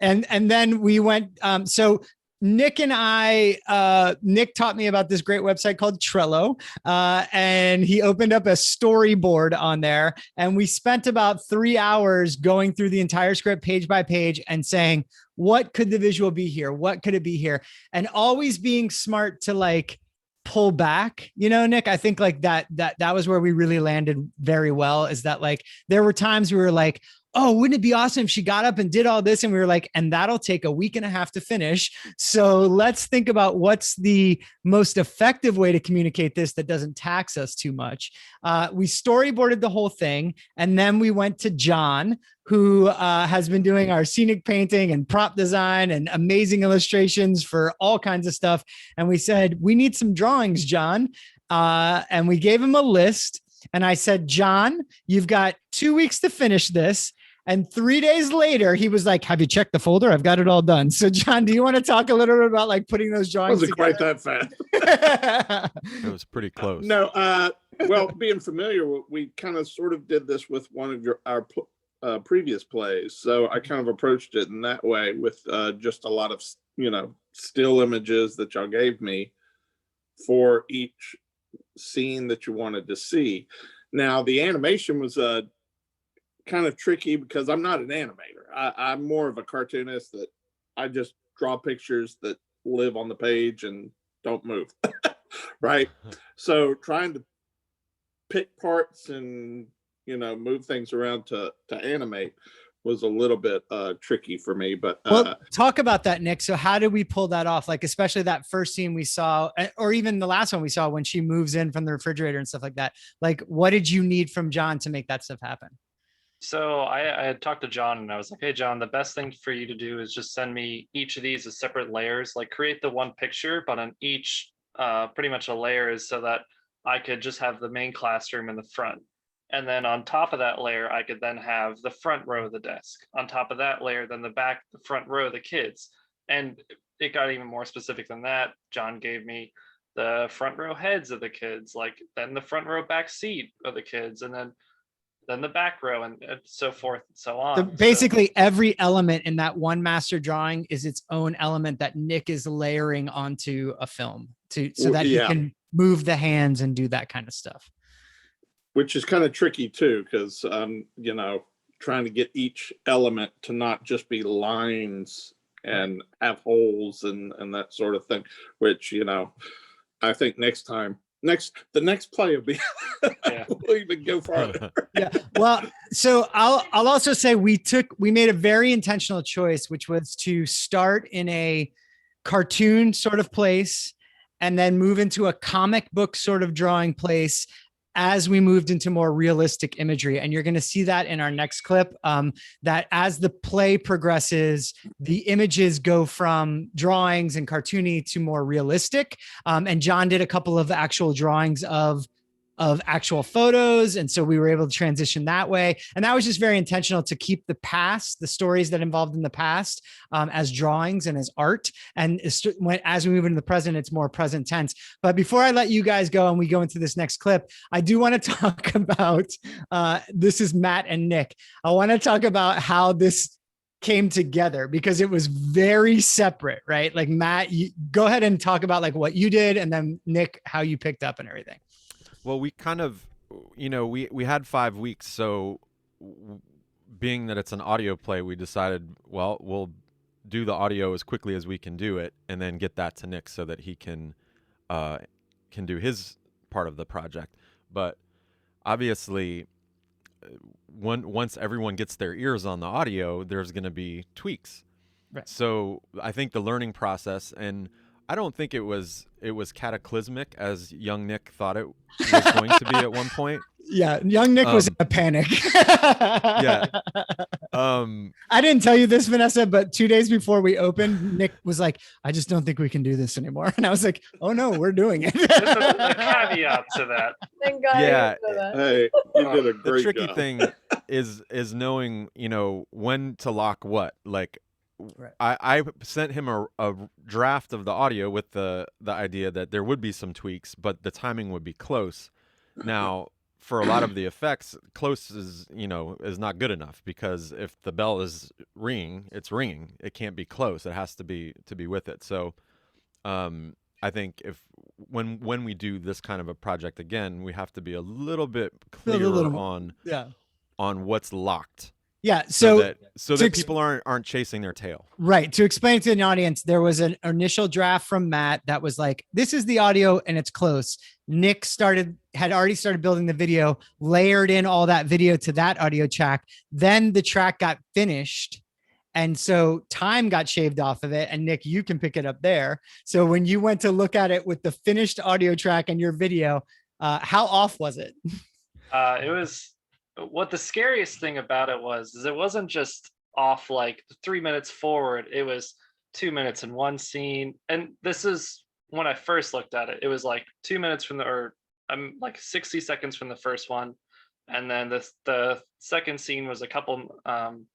And then we went, so Nick and Nick taught me about this great website called Trello, and he opened up a storyboard on there. And we spent about 3 hours going through the entire script page by page and saying, what could the visual be here? What could it be here? And always being smart to like pull back, Nick, I think like that was where we really landed very well, is that like, there were times we were like, oh, wouldn't it be awesome if she got up and did all this? And we were like, and that'll take a week and a half to finish. So let's think about what's the most effective way to communicate this that doesn't tax us too much. We storyboarded the whole thing. And then we went to John, who has been doing our scenic painting and prop design and amazing illustrations for all kinds of stuff. And we said, we need some drawings, John. And we gave him a list. And I said, John, you've got 2 weeks to finish this. And 3 days later, he was like, have you checked the folder? I've got it all done. So John, do you want to talk a little bit about like putting those drawings
together? Wasn't quite that fast.
It was pretty close.
No, well, being familiar, we kind of sort of did this with one of our previous plays. So I kind of approached it in that way with just a lot of, still images that y'all gave me for each scene that you wanted to see. Now, the animation was kind of tricky because I'm not an animator. I'm more of a cartoonist that I just draw pictures that live on the page and don't move. Right. So trying to pick parts and, move things around to animate was a little bit tricky for me. But
well, talk about that, Nick. So how did we pull that off? Like, especially that first scene we saw, or even the last one we saw when she moves in from the refrigerator and stuff like that. Like, what did you need from John to make that stuff happen?
So I had talked to John and I was like, hey, John, the best thing for you to do is just send me each of these as separate layers, like create the one picture, but on each pretty much a layer is so that I could just have the main classroom in the front. And then on top of that layer, I could then have the front row of the desk. On top of that layer, then the front row of the kids. And it got even more specific than that. John gave me the front row heads of the kids, like then the front row back seat of the kids, and then the back row, and so forth and so on.
So basically every element in that one master drawing is its own element that Nick is layering onto a film so that he can move the hands and do that kind of stuff.
Which is kind of tricky too, because trying to get each element to not just be lines and have holes and that sort of thing, which I think the next play will be we'll even go farther.
Yeah. Well, so I'll also say we made a very intentional choice, which was to start in a cartoon sort of place and then move into a comic book sort of drawing place as we moved into more realistic imagery. And you're going to see that in our next clip, that as the play progresses, the images go from drawings and cartoony to more realistic. And John did a couple of actual drawings of actual photos. And so we were able to transition that way. And that was just very intentional to keep the past, the stories that involved in the past, as drawings and as art. And as we move into the present, it's more present tense. But before I let you guys go and we go into this next clip, I do want to talk about, this is Matt and Nick. I want to talk about how this came together because it was very separate, right? Like Matt, you go ahead and talk about like what you did, and then Nick, how you picked up and everything.
Well, we kind of, we had 5 weeks. So being that it's an audio play, we decided, well, we'll do the audio as quickly as we can do it and then get that to Nick so that he can do his part of the project. But obviously, once everyone gets their ears on the audio, there's going to be tweaks.
Right.
So I think the learning process, and I don't think it was cataclysmic as young Nick thought it was going to be at one point.
Yeah, young Nick was in a panic.
Yeah.
I didn't tell you this, Vanessa, but 2 days before we opened, Nick was like, I just don't think we can do this anymore. And I was like, oh no, we're doing it.
There's a caveat to that.
Thank God.
Yeah.
Hey, you did a great
The tricky
job.
thing is knowing, when to lock what. Like,
right.
I sent him a draft of the audio with the idea that there would be some tweaks, but the timing would be close. Now, for a lot of the effects, close is not good enough, because if the bell is ringing, it's ringing. It can't be close. It has to be with it. So, I think when we do this kind of a project again, we have to be a little bit clearer on what's locked.
Yeah.
So that people aren't chasing their tail.
Right. To explain to an audience, there was an initial draft from Matt that was like, this is the audio and it's close. Nick had already started building the video, layered in all that video to that audio track. Then the track got finished. And so time got shaved off of it. And Nick, you can pick it up there. So when you went to look at it with the finished audio track and your video, how off was it?
It was, what the scariest thing about it is it wasn't just off like 3 minutes forward. It was 2 minutes in one scene. And this is when I first looked at it, it was like 2 minutes from like 60 seconds from the first one. And then the second scene was a couple,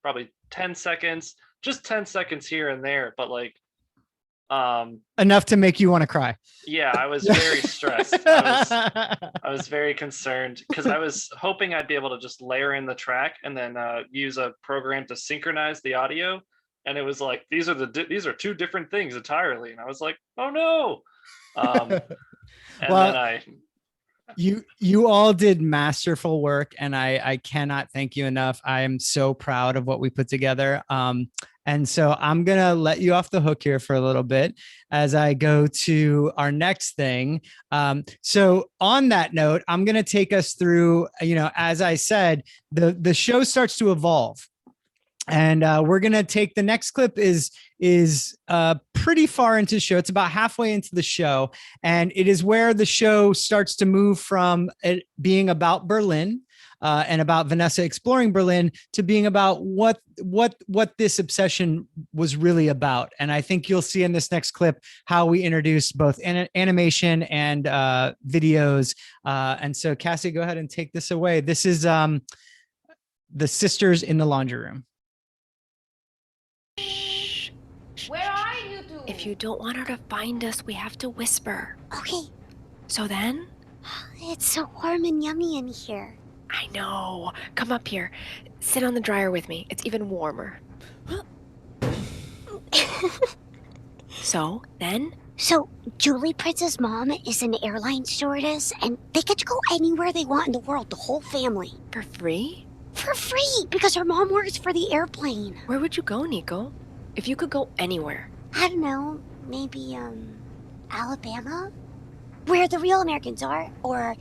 probably 10 seconds, just 10 seconds here and there. But like,
enough to make you want to cry.
Yeah, I was very stressed. I was very concerned because I was hoping I'd be able to just layer in the track and then use a program to synchronize the audio. And it was like, these are two different things entirely. And I was like, oh no. And then
You all did masterful work, and I cannot thank you enough. I am so proud of what we put together. And so I'm gonna let you off the hook here for a little bit as I go to our next thing. So on that note, I'm gonna take us through, as I said, the show starts to evolve. And we're gonna take the next clip is pretty far into the show. It's about halfway into the show, and it is where the show starts to move from it being about Berlin and about Vanessa exploring Berlin to being about what this obsession was really about. And I think you'll see in this next clip how we introduced both animation and videos. And so, Cassie, go ahead and take this away. This is the sisters in the laundry room.
Where are you two?
If you don't want her to find us, we have to whisper.
Okay.
So then?
It's so warm and yummy in here.
I know. Come up here. Sit on the dryer with me. It's even warmer. So then?
So Julie Prince's mom is an airline stewardess, and they get to go anywhere they want in the world, the whole family.
For free?
For free, because her mom works for the airplane.
Where would you go, Nico? If you could go anywhere.
I don't know, maybe, Alabama? Where the real Americans are, or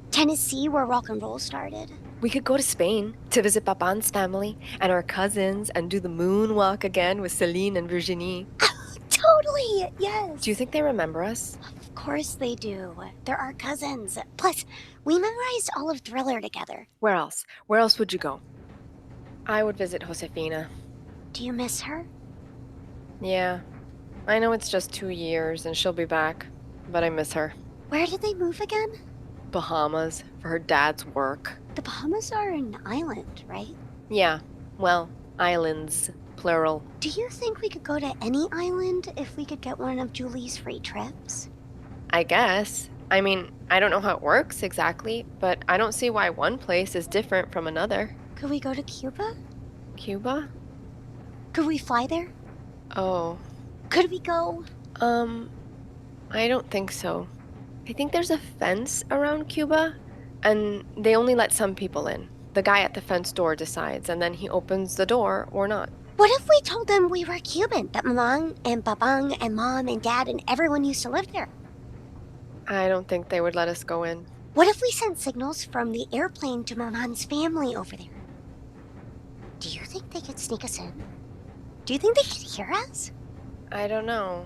Tennessee, where rock and roll started.
We could go to Spain to visit Papan's family and our cousins and do the moonwalk again with Celine and Virginie.
Totally, yes.
Do you think they remember us?
Of course they do. They're our cousins. Plus, we memorized all of Thriller together.
Where else? Where else would you go? I would visit Josefina.
Do you miss her?
Yeah. I know it's just 2 years and she'll be back, but I miss her.
Where did they move again?
Bahamas, for her dad's work.
The Bahamas are an island, right?
Yeah, well, islands, plural.
Do you think we could go to any island if we could get one of Julie's free trips?
I guess. I mean, I don't know how it works exactly, but I don't see why one place is different from another.
Could we go to Cuba?
Cuba?
Could we fly there?
Oh.
Could we go?
I don't think so. I think there's a fence around Cuba, and they only let some people in. The guy at the fence door decides, and then he opens the door or not.
What if we told them we were Cuban, that Mamang and Babang and Mom and Dad and everyone used to live there?
I don't think they would let us go in.
What if we sent signals from the airplane to Mamang's family over there? Do you think they could sneak us in? Do you think they could hear us?
I don't know.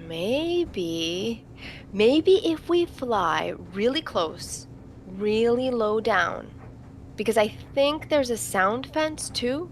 Maybe if we fly really close, really low down, because I think there's a sound fence too.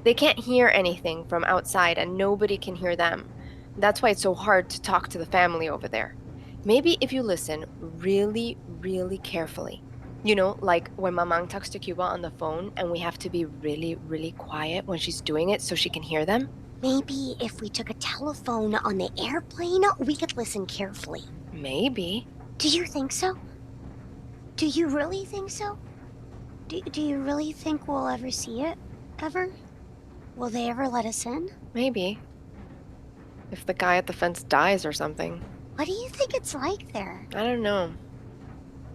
They can't hear anything from outside and nobody can hear them. That's why it's so hard to talk to the family over there. Maybe if you listen really, really carefully. You know, like when Mamang talks to Cuba on the phone and we have to be really, really quiet when she's doing it so she can hear them.
Maybe if we took a telephone on the airplane, we could listen carefully.
Maybe.
Do you think so? Do you really think so? Do you really think we'll ever see it? Ever? Will they ever let us in?
Maybe. If the guy at the fence dies or something.
What do you think it's like there?
I don't know.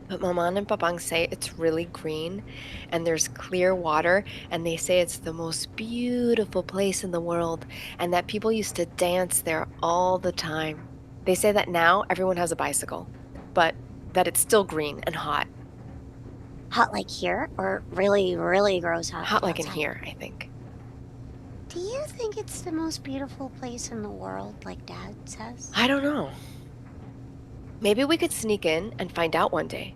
But Maman and Papang say it's really green and there's clear water, and they say it's the most beautiful place in the world and that people used to dance there all the time. They say that now everyone has a bicycle, but that it's still green and hot.
Hot like here, or really, really gross hot?
Hot like in here, I think.
Do you think it's the most beautiful place in the world, like Dad says?
I don't know. Maybe we could sneak in and find out one day.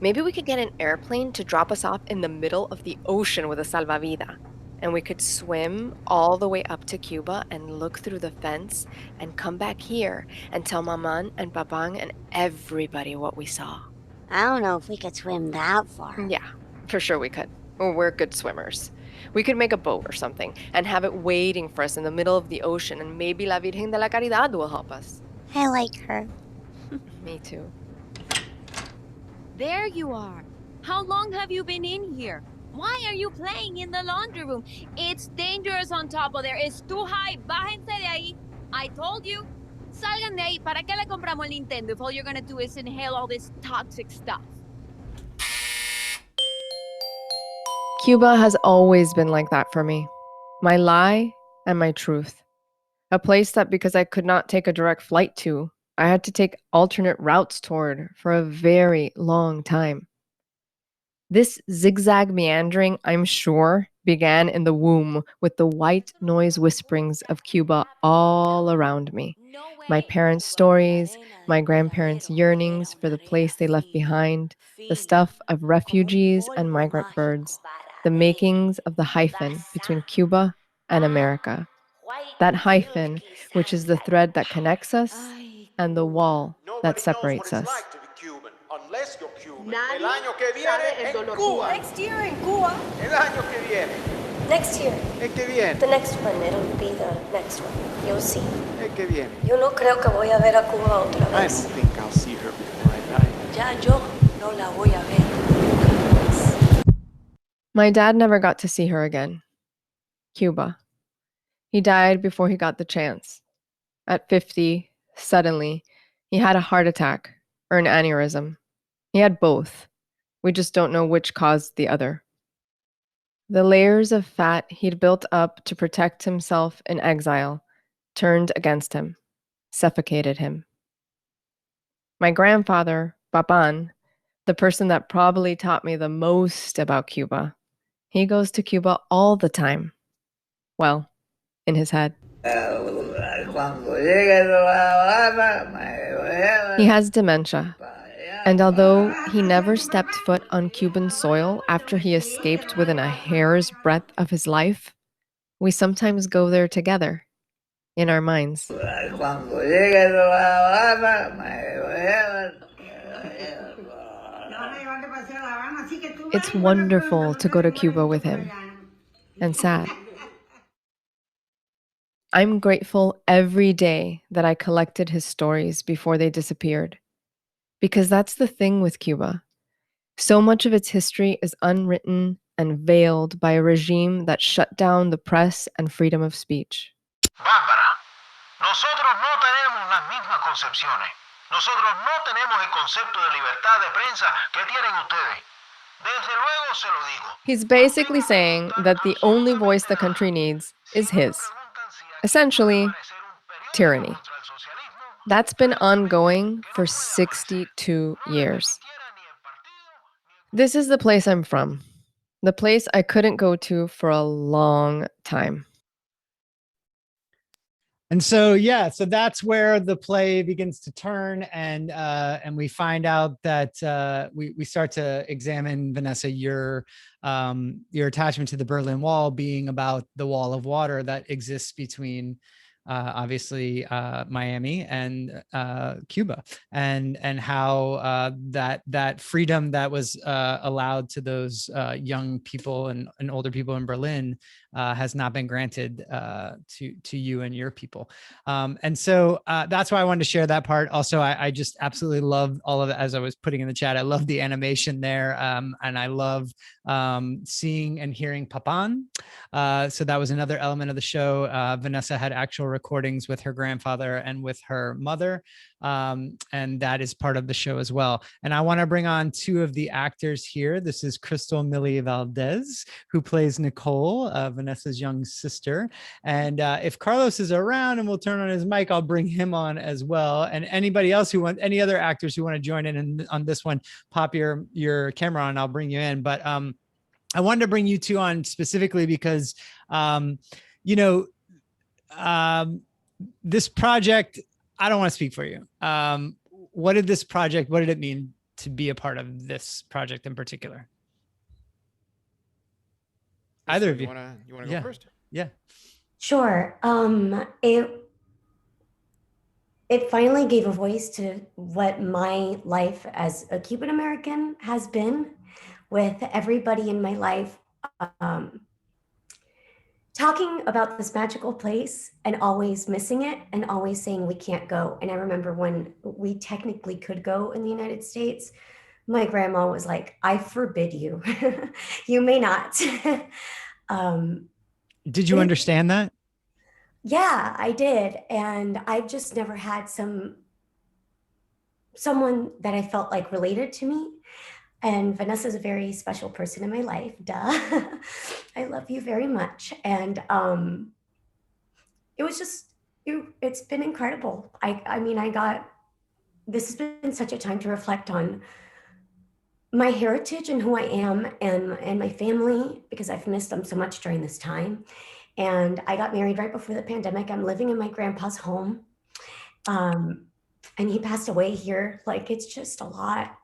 Maybe we could get an airplane to drop us off in the middle of the ocean with a salvavidas. And we could swim all the way up to Cuba and look through the fence and come back here and tell Maman and Papang and everybody what we saw.
I don't know if we could swim that far.
Yeah, for sure we could. We're good swimmers. We could make a boat or something and have it waiting for us in the middle of the ocean, and maybe La Virgen de la Caridad will help us.
I like her.
Me too.
There you are. How long have you been in here? Why are you playing in the laundry room? It's dangerous on top of there. It's too high. Bájense de ahí. I told you. salgan de ahí. ¿Para qué le compramos el Nintendo if all you're gonna do is inhale all this toxic stuff?
Cuba has always been like that for me. My lie and my truth. A place that because I could not take a direct flight to, I had to take alternate routes toward for a very long time. This zigzag meandering, I'm sure, began in the womb with the white noise whisperings of Cuba all around me. My parents' stories, my grandparents' yearnings for the place they left behind, the stuff of refugees and migrant birds, the makings of the hyphen between Cuba and America. That hyphen, which is the thread that connects us and the wall that separates us.
Unless you're Cuban. El año que viene en Cuba.
Next year in Cuba.
El año que viene.
Next year.
El que viene.
The next one, it'll be the next one. You'll see.
El que viene.
Yo no creo que voy a ver a Cuba otra
I
vez.
don't think I'll see her before I die.
Ya yo no la voy a ver.
My dad never got to see her again. Cuba. He died before he got the chance. At 50, suddenly, he had a heart attack or an aneurysm. He had both. We just don't know which caused the other. The layers of fat he'd built up to protect himself in exile turned against him, suffocated him. My grandfather, Papan, the person that probably taught me the most about Cuba, he goes to Cuba all the time. Well, in his head. He has dementia. And although he never stepped foot on Cuban soil after he escaped within a hair's breadth of his life, we sometimes go there together, in our minds. It's wonderful to go to Cuba with him, and sad. I'm grateful every day that I collected his stories before they disappeared. Because that's the thing with Cuba. So much of its history is unwritten and veiled by a regime that shut down the press and freedom of speech.
Bárbara, nosotros no tenemos las mismas concepciones. Nosotros no tenemos el concepto de libertad de prensa que tienen ustedes. Desde luego se lo digo.
He's basically saying that the only voice the country needs is his. Essentially, tyranny. That's been ongoing for 62 years. This is the place I'm from, the place I couldn't go to for a long time.
And so, yeah, so that's where the play begins to turn, and we find out that we start to examine, Vanessa, your attachment to the Berlin Wall being about the wall of water that exists between obviously Miami and Cuba, and how that freedom that was allowed to those young people and older people in Berlin has not been granted to you and your people. And so that's why I wanted to share that part. Also, I just absolutely love all of it. As I was putting in the chat, I love the animation there. And I love seeing and hearing Papan. So that was another element of the show. Vanessa had actual recordings with her grandfather and with her mother. And that is part of the show as well. And I want to bring on two of the actors here. This is Crystal Millie Valdez, who plays Nicole, Vanessa's young sister. And if Carlos is around and we'll turn on his mic, I'll bring him on as well. And anybody else any other actors who want to join in on this one, pop your camera on, I'll bring you in. But I wanted to bring you two on specifically because, this project, I don't want to speak for you. What did it mean to be a part of this project in particular? Either of you.
You want to go first?
Yeah.
Sure. It finally gave a voice to what my life as a Cuban American has been, with everybody in my life talking about this magical place and always missing it and always saying we can't go. And I remember when we technically could go in the United States, my grandma was like, I forbid you. You may not.
Did you understand that?
Yeah, I did. And I've just never had someone that I felt like related to me. And Vanessa's a very special person in my life. Duh. I love you very much. And it was just it's been incredible. I mean, I got this has been such a time to reflect on my heritage and who I am and my family because I've missed them so much during this time. And I got married right before the pandemic. I'm living in my grandpa's home. Um, and he passed away here. Like it's just a lot.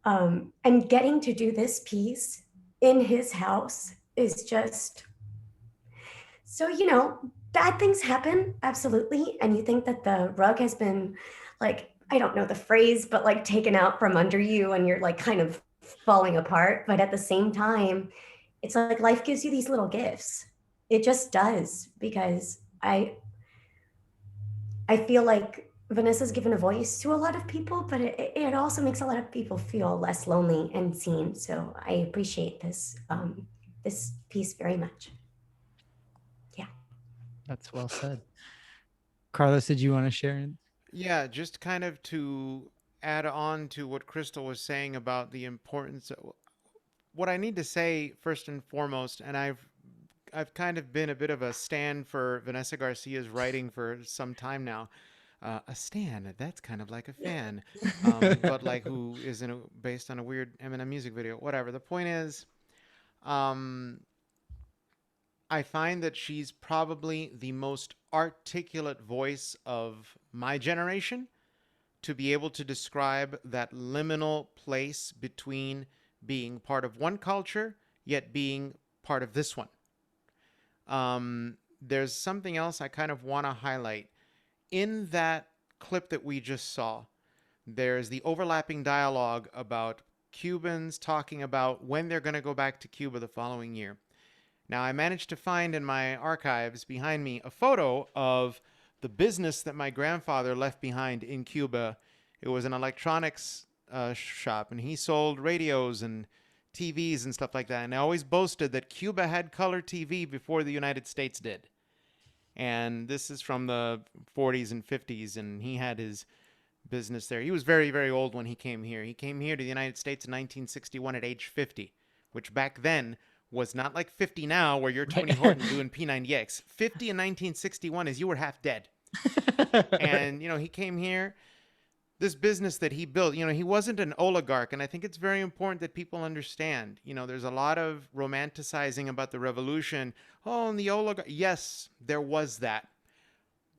And getting to do this piece in his house is just so, bad things happen, absolutely. And you think that the rug has been like, I don't know the phrase, but like taken out from under you and you're like kind of falling apart. But at the same time, it's like life gives you these little gifts. It just does because I feel like Vanessa's given a voice to a lot of people, but it also makes a lot of people feel less lonely and seen. So I appreciate this piece very much. Yeah.
That's well said. Carlos, did you want to share?
Yeah, just kind of to add on to what Crystal was saying about the importance of what I need to say first and foremost, and I've kind of been a bit of a stan for Vanessa Garcia's writing for some time now. A stan, that's kind of like a fan, but like who is based on a weird Eminem music video. Whatever. The point is, I find that she's probably the most articulate voice of my generation to be able to describe that liminal place between being part of one culture yet being part of this one. There's something else I kind of want to highlight. In that clip that we just saw, there's the overlapping dialogue about Cubans talking about when they're going to go back to Cuba the following year. Now, I managed to find in my archives behind me a photo of the business that my grandfather left behind in Cuba. It was an electronics shop, and he sold radios and TVs and stuff like that. And I always boasted that Cuba had color TV before the United States did. And this is from the 40s and 50s, and he had his business there. He was very, very old when he came here. He came here to the United States in 1961 at age 50, which back then was not like 50 now where you're Tony Horton doing P90X. 50 in 1961 is you were half dead. And, he came here. This business that he built, he wasn't an oligarch. And I think it's very important that people understand, there's a lot of romanticizing about the revolution. Oh, and the oligarch. Yes, there was that.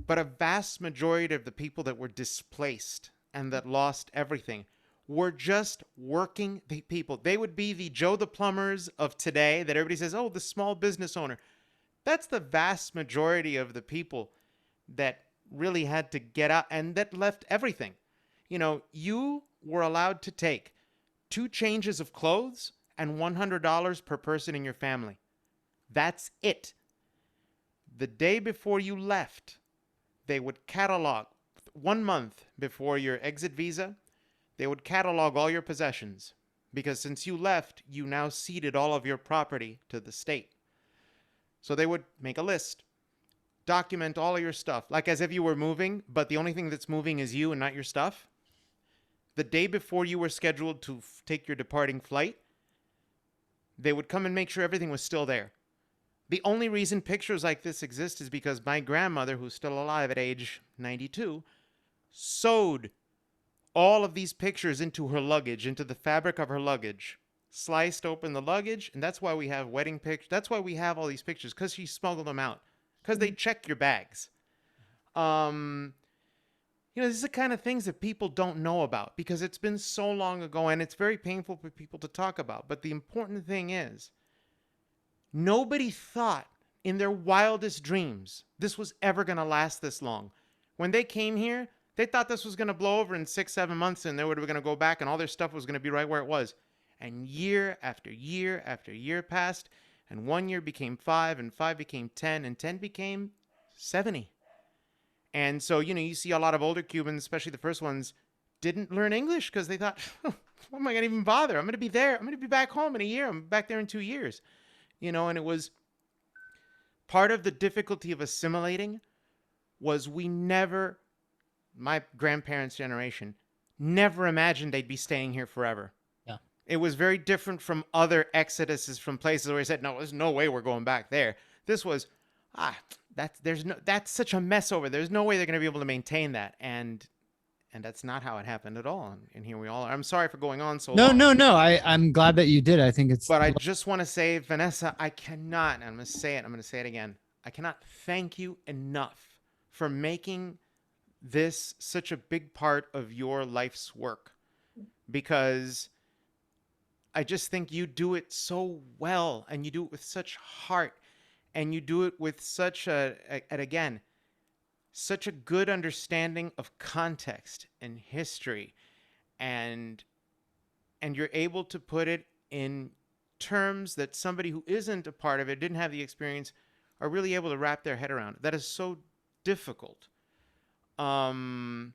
But a vast majority of the people that were displaced and that lost everything were just working people. They would be the Joe the Plumbers of today that everybody says, oh, the small business owner. That's the vast majority of the people that really had to get out and that left everything. You were allowed to take 2 changes of clothes and $100 per person in your family. That's it. The day before you left, they would catalog 1 month before your exit visa. They would catalog all your possessions because since you left, you now ceded all of your property to the state. So they would make a list, document all of your stuff, like as if you were moving, but the only thing that's moving is you and not your stuff. The day before you were scheduled to take your departing flight, they would come and make sure everything was still there. The only reason pictures like this exist is because my grandmother, who's still alive at age 92, sewed all of these pictures into her luggage, into the fabric of her luggage, sliced open the luggage, and that's why we have wedding pictures. That's why we have all these pictures, because she smuggled them out, because they check your bags. These are the kind of things that people don't know about because it's been so long ago and it's very painful for people to talk about. But the important thing is, nobody thought in their wildest dreams this was ever going to last this long. When they came here, they thought this was going to blow over in 6-7 months and they were going to go back and all their stuff was going to be right where it was. And year after year after year passed, and 1 year became 5, and 5 became 10, and 10 became 70. And so, you see a lot of older Cubans, especially the first ones, didn't learn English because they thought, what am I going to even bother? I'm going to be there. I'm going to be back home in a year. I'm back there in 2 years. And it was part of the difficulty of assimilating was we never, my grandparents' generation, never imagined they'd be staying here forever.
Yeah.
It was very different from other exoduses from places where they said, no, there's no way we're going back there. This was, that's such a mess over there. There's no way they're going to be able to maintain that. And that's not how it happened at all. And here we all are. I'm sorry for going on so long.
No. I'm glad that you did. I think it's.
But I just want to say, Vanessa, I cannot, and I'm going to say it, I'm going to say it again. I cannot thank you enough for making this such a big part of your life's work, because I just think you do it so well, and you do it with such heart, and you do it with such such a good understanding of context and history, and you're able to put it in terms that somebody who isn't a part of it, didn't have the experience, are really able to wrap their head around. That is so difficult. And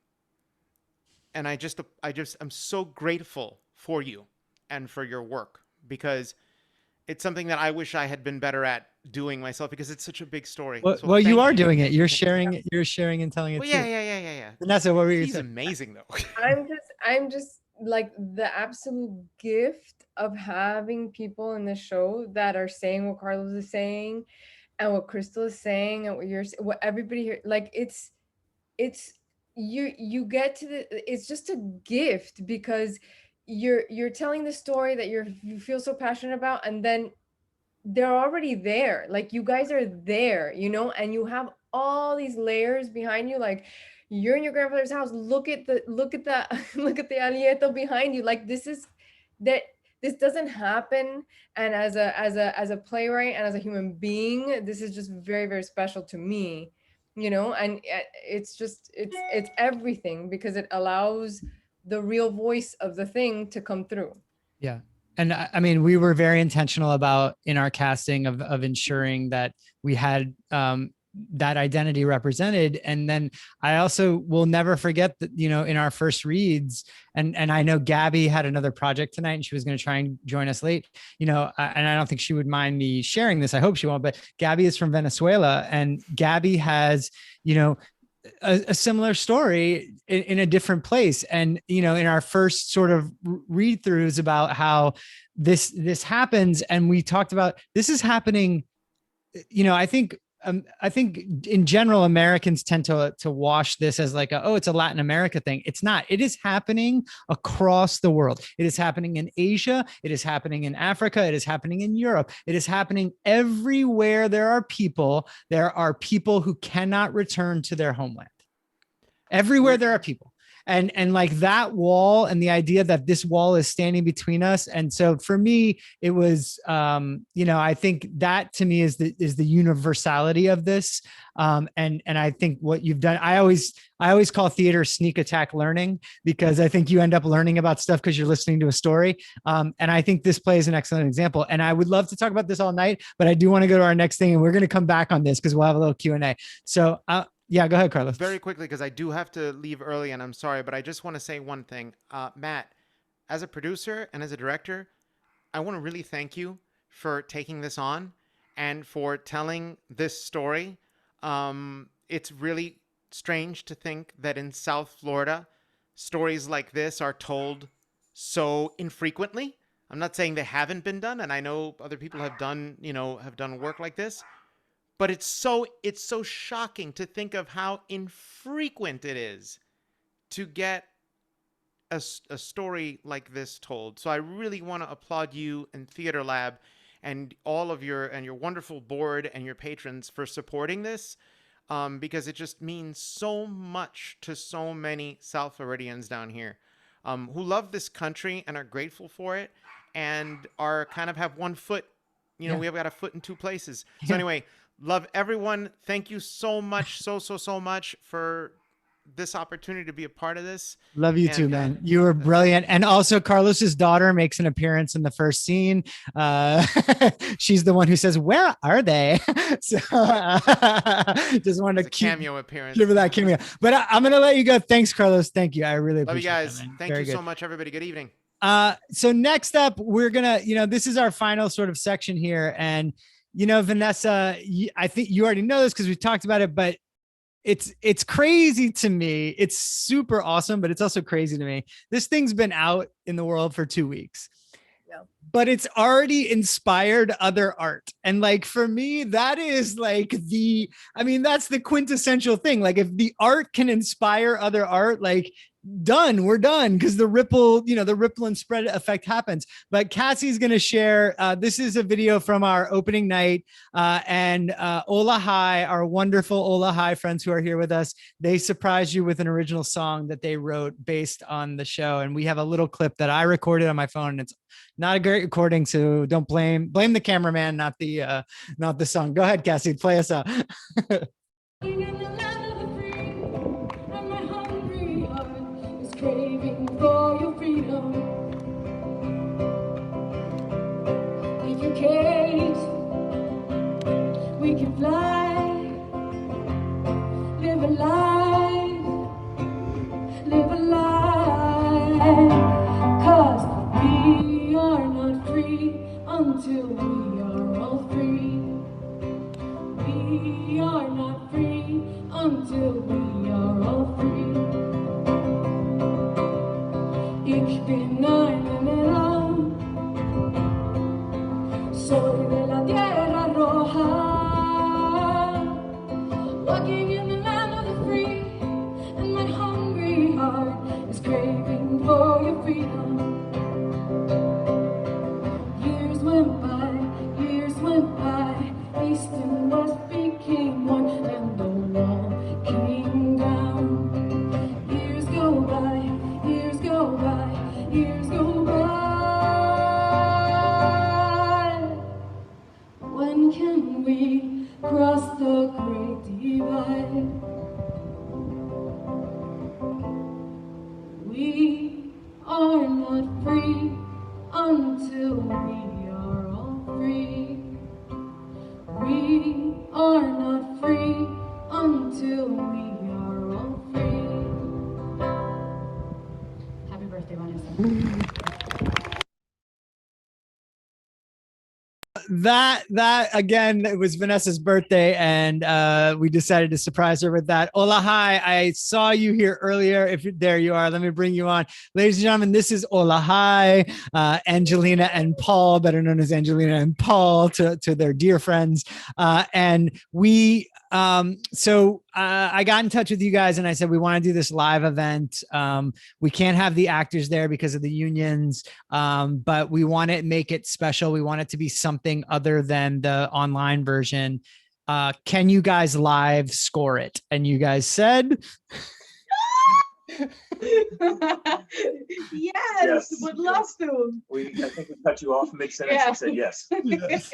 I'm so grateful for you and for your work, because it's something that I wish I had been better at doing myself, because it's such a big story.
Well,
So
well you
thank
are doing it. You're sharing and telling it
Well,
too.
yeah.
Vanessa, what were you
He's
saying?
amazing though.
I'm just like the absolute gift of having people in the show that are saying what Carlos is saying and what Crystal is saying and what everybody here, like it's you get to it's just a gift, because you're telling the story that you feel so passionate about, and then they're already there. Like you guys are there, and you have all these layers behind you. Like you're in your grandfather's house. Look at the look at the alieto behind you. Like this doesn't happen. And as a playwright and as a human being, this is just very, very special to me, and it's everything, because it allows the real voice of the thing to come through.
Yeah. And I mean, we were very intentional about in our casting of ensuring that we had that identity represented. And then I also will never forget that, in our first reads, and I know Gabby had another project tonight and she was going to try and join us late, and I don't think she would mind me sharing this. I hope she won't, but Gabby is from Venezuela, and Gabby has, a similar story in a different place. And, in our first sort of read throughs about how this happens. And we talked about, this is happening, I think in general, Americans tend to wash this as like, it's a Latin America thing. It's not. It is happening across the world. It is happening in Asia. It is happening in Africa. It is happening in Europe. It is happening everywhere there are people. There are people who cannot return to their homeland. Everywhere there are people. And like that wall, and the idea that this wall is standing between us. And so for me, it was, I think that to me is the universality of this. And I think what you've done, I always call theater sneak attack learning, because I think you end up learning about stuff because you're listening to a story. And I think this play is an excellent example. And I would love to talk about this all night, but I do want to go to our next thing, and we're going to come back on this because we'll have a little Q&A. So yeah, go ahead, Carlos.
Very quickly, because I do have to leave early, and I'm sorry, but I just want to say one thing. Matt, as a producer and as a director, I want to really thank you for taking this on and for telling this story. It's really strange to think that in South Florida, stories like this are told so infrequently. I'm not saying they haven't been done, and I know other people have done work like this. But it's so shocking to think of how infrequent it is to get a story like this told. So I really want to applaud you and Theater Lab and all of your wonderful board and your patrons for supporting this, because it just means so much to so many South Floridians down here who love this country and are grateful for it, and are kind of have one foot. We have got a foot in two places. So anyway. Love everyone. Thank you so much, so much for this opportunity to be a part of this.
Love you too, man. You were brilliant. And also Carlos's daughter makes an appearance in the first scene. She's the one who says, "Where are they?" So just wanted to
cameo appearance.
Give her that cameo. But I'm going to let you go. Thanks, Carlos. Thank you. I really appreciate it.
Love you guys. Thank you so much, everybody. Good evening.
So next up, we're going to, this is our final sort of section here. And Vanessa, I think you already know this because we've talked about it, but it's crazy to me. It's super awesome, but it's also crazy to me. This thing's been out in the world for 2 weeks. But it's already inspired other art. And like, for me, that is like that's the quintessential thing. Like, if the art can inspire other art, like, we're done, because the ripple and spread effect happens. But Cassie's going to share, this is a video from our opening night, and Ola High, our wonderful Ola High friends who are here with us, they surprised you with an original song that they wrote based on the show. And we have a little clip that I recorded on my phone, and it's not a great recording, so don't blame the cameraman, not the song. Go ahead, Cassie, play us out.
Craving for your freedom. If you cage, we can fly, live a life, cause we are not free until we are all free. We are not free until we are all free. Ich bin eine Melon, soy de la tierra roja, walking in the land of the free, and my hungry heart is craving for your freedom. Years went by, east and west became one, and the wall came down. Years go by, years go by, years go by. When can we cross the great divide? We are not free until we are all free. We are not free until we are all free. Happy birthday, Vanessa.
That again, it was Vanessa's birthday, and we decided to surprise her with that. Ola High, I saw you here earlier. There you are, let me bring you on. Ladies and gentlemen, this is Ola High, Angelina and Paul, better known as Angelina and Paul to their dear friends. And we I got in touch with you guys and I said, we want to do this live event. We can't have the actors there because of the unions, but we want to make it special. We want it to be something other than the online version. Can you guys live score it? And you guys said,
yes, would love to.
I think we cut you off mid-sentence and said yes.
Yes.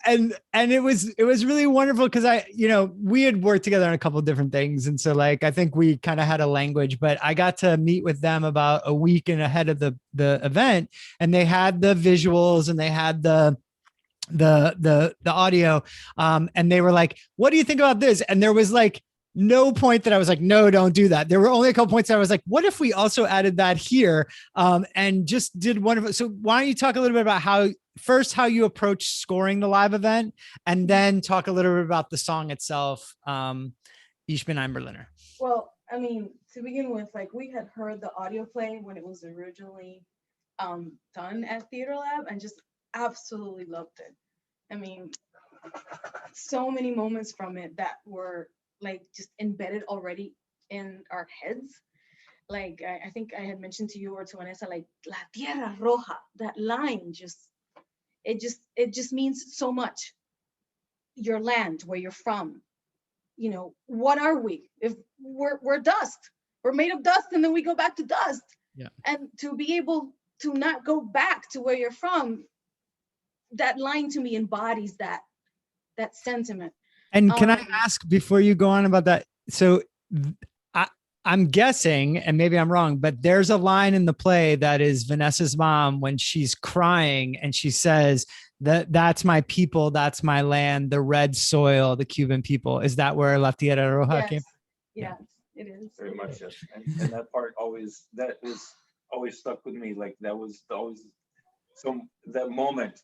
and it was really wonderful because we had worked together on a couple of different things, and so like I think we kind of had a language, but I got to meet with them about a week and ahead of the event, and they had the visuals and they had the audio, and they were like, what do you think about this? And there was like no point that I was like, no, don't do that. There were only a couple points that I was like, what if we also added that here, and just did wonderful. So why don't you talk a little bit about how you approach scoring the live event, and then talk a little bit about the song itself, Ich bin ein Berliner.
Well, I mean, to begin with, like we had heard the audio play when it was originally done at Theater Lab and just absolutely loved it. I mean, so many moments from it that were like just embedded already in our heads. Like I think I had mentioned to you or to Vanessa, like La Tierra Roja, that line it just means so much. Your land, where you're from, what are we? If we're dust, we're made of dust, and then we go back to dust.
Yeah.
And to be able to not go back to where you're from, that line to me embodies that sentiment.
And can I ask before you go on about that? So I'm guessing, and maybe I'm wrong, but there's a line in the play that is Vanessa's mom when she's crying and she says that's my people, that's my land, the red soil, the Cuban people. Is that where La Tierra Roja came?
Yes, it is.
Very much, yes. And that part always stuck with me. Like that was always that moment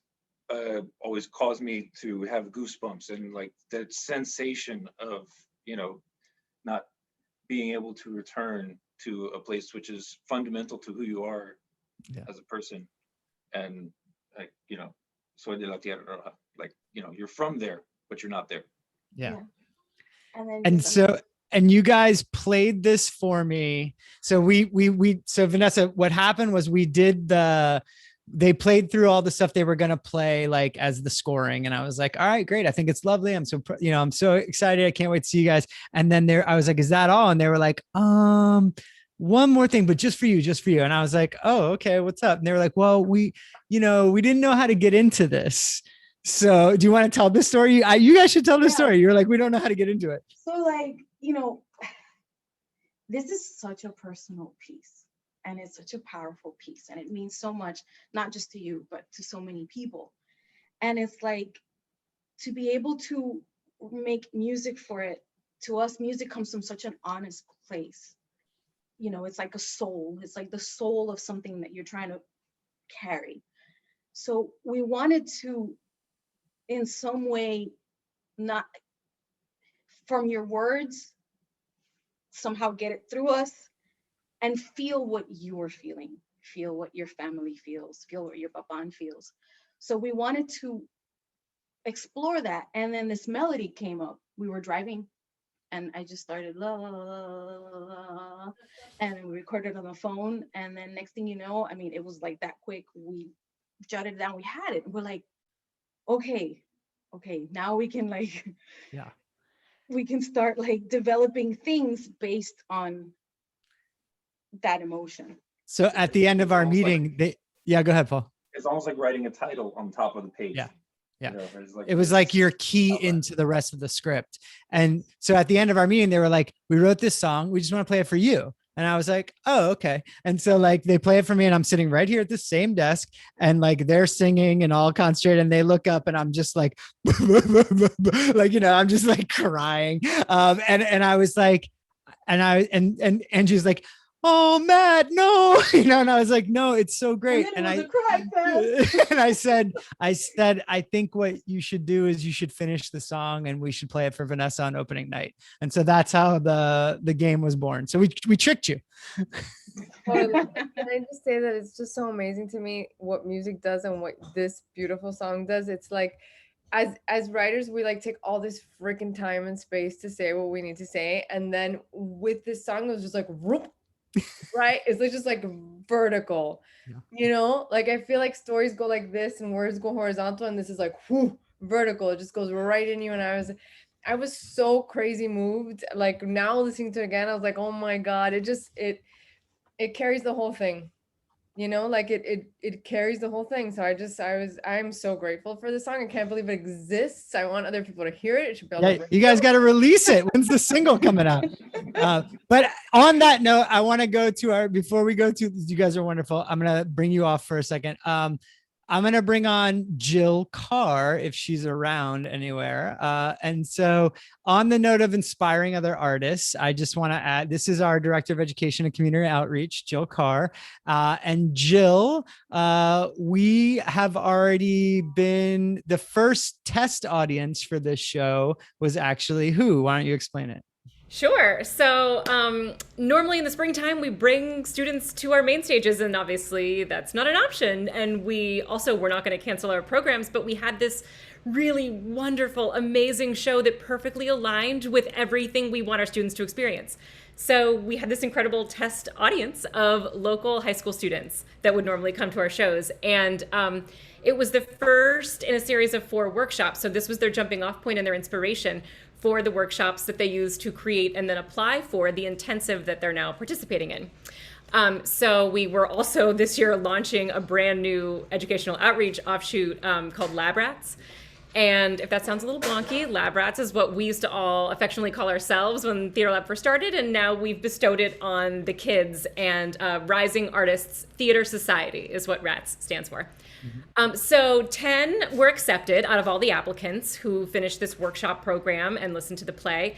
always caused me to have goosebumps, and like that sensation of, not being able to return to a place which is fundamental to who you are as a person. And like, soy de la tierra roja, like, you're from there, but you're not there.
Yeah.
And then
And so, and you guys played this for me. So so Vanessa, what happened was they played through all the stuff they were going to play like as the scoring. And I was like, all right, great. I think it's lovely. I'm so, I'm so excited. I can't wait to see you guys. And then I was like, is that all? And they were like, one more thing, but just for you. And I was like, oh, okay, what's up? And they were like, well, we didn't know how to get into this. So do you want to tell this story? You guys should tell this story. You're like, we don't know how to get into it.
So like, this is such a personal piece, and it's such a powerful piece, and it means so much, not just to you, but to so many people. And it's like, to be able to make music for it, to us, music comes from such an honest place. It's like a soul. It's like the soul of something that you're trying to carry. So we wanted to, in some way, not from your words, somehow get it through us and feel what you're feeling, feel what your family feels, feel what your papan feels. So we wanted to explore that. And then this melody came up. We were driving and I just started la la la la la, and we recorded on the phone. And then next thing you know, I mean, it was like that quick. We jotted it down, we had it. We're like, okay, now we can we can start like developing things based on that emotion.
So at the end of our meeting, go ahead, Paul.
It's almost like writing a title on top of the page.
Yeah. It was like your key into the rest of the script. And so at the end of our meeting, they were like, we wrote this song. We just want to play it for you. And I was like, oh, okay. And so like they play it for me and I'm sitting right here at the same desk and like they're singing and all concentrated and they look up and I'm just like, like, I'm just like crying. And I was like, and Angie's like, oh, Matt, no, and I was like, no, it's so great. And I said, I think what you should do is you should finish the song and we should play it for Vanessa on opening night. And so that's how the game was born. So we tricked you.
Can I just say that it's just so amazing to me what music does and what this beautiful song does. It's like, as writers, we like take all this freaking time and space to say what we need to say. And then with this song, it was just like, whoop, right? It's just like vertical, like I feel like stories go like this and words go horizontal, and this is like whoo, vertical. It just goes right in you. And I was so crazy moved. Like now listening to it again, I was like, oh my God, it carries the whole thing, like it carries the whole thing. So I'm so grateful for this song. I can't believe it exists. I want other people to hear it. It should be on the radio.
You guys got to release it. When's the single coming out? But on that note, I want to go to before we go to, you guys are wonderful. I'm going to bring you off for a second. I'm going to bring on Jill Carr if she's around anywhere. And so on the note of inspiring other artists, I just want to add, this is our Director of Education and Community Outreach, Jill Carr. And Jill, we have already been, the first test audience for this show was actually who? Why don't you explain it?
Sure. So normally in the springtime, we bring students to our main stages, and obviously that's not an option. And we're not going to cancel our programs, but we had this really wonderful, amazing show that perfectly aligned with everything we want our students to experience. So we had this incredible test audience of local high school students that would normally come to our shows. And it was the first in a series of 4 workshops. So this was their jumping off point and their inspiration for the workshops that they use to create and then apply for the intensive that they're now participating in. So we were also this year launching a brand new educational outreach offshoot called Lab Rats. And if that sounds a little wonky, Lab Rats is what we used to all affectionately call ourselves when Theater Lab first started, and now we've bestowed it on the kids. And Rising Artists Theater Society is what RATS stands for. So 10 were accepted out of all the applicants who finished this workshop program and listened to the play.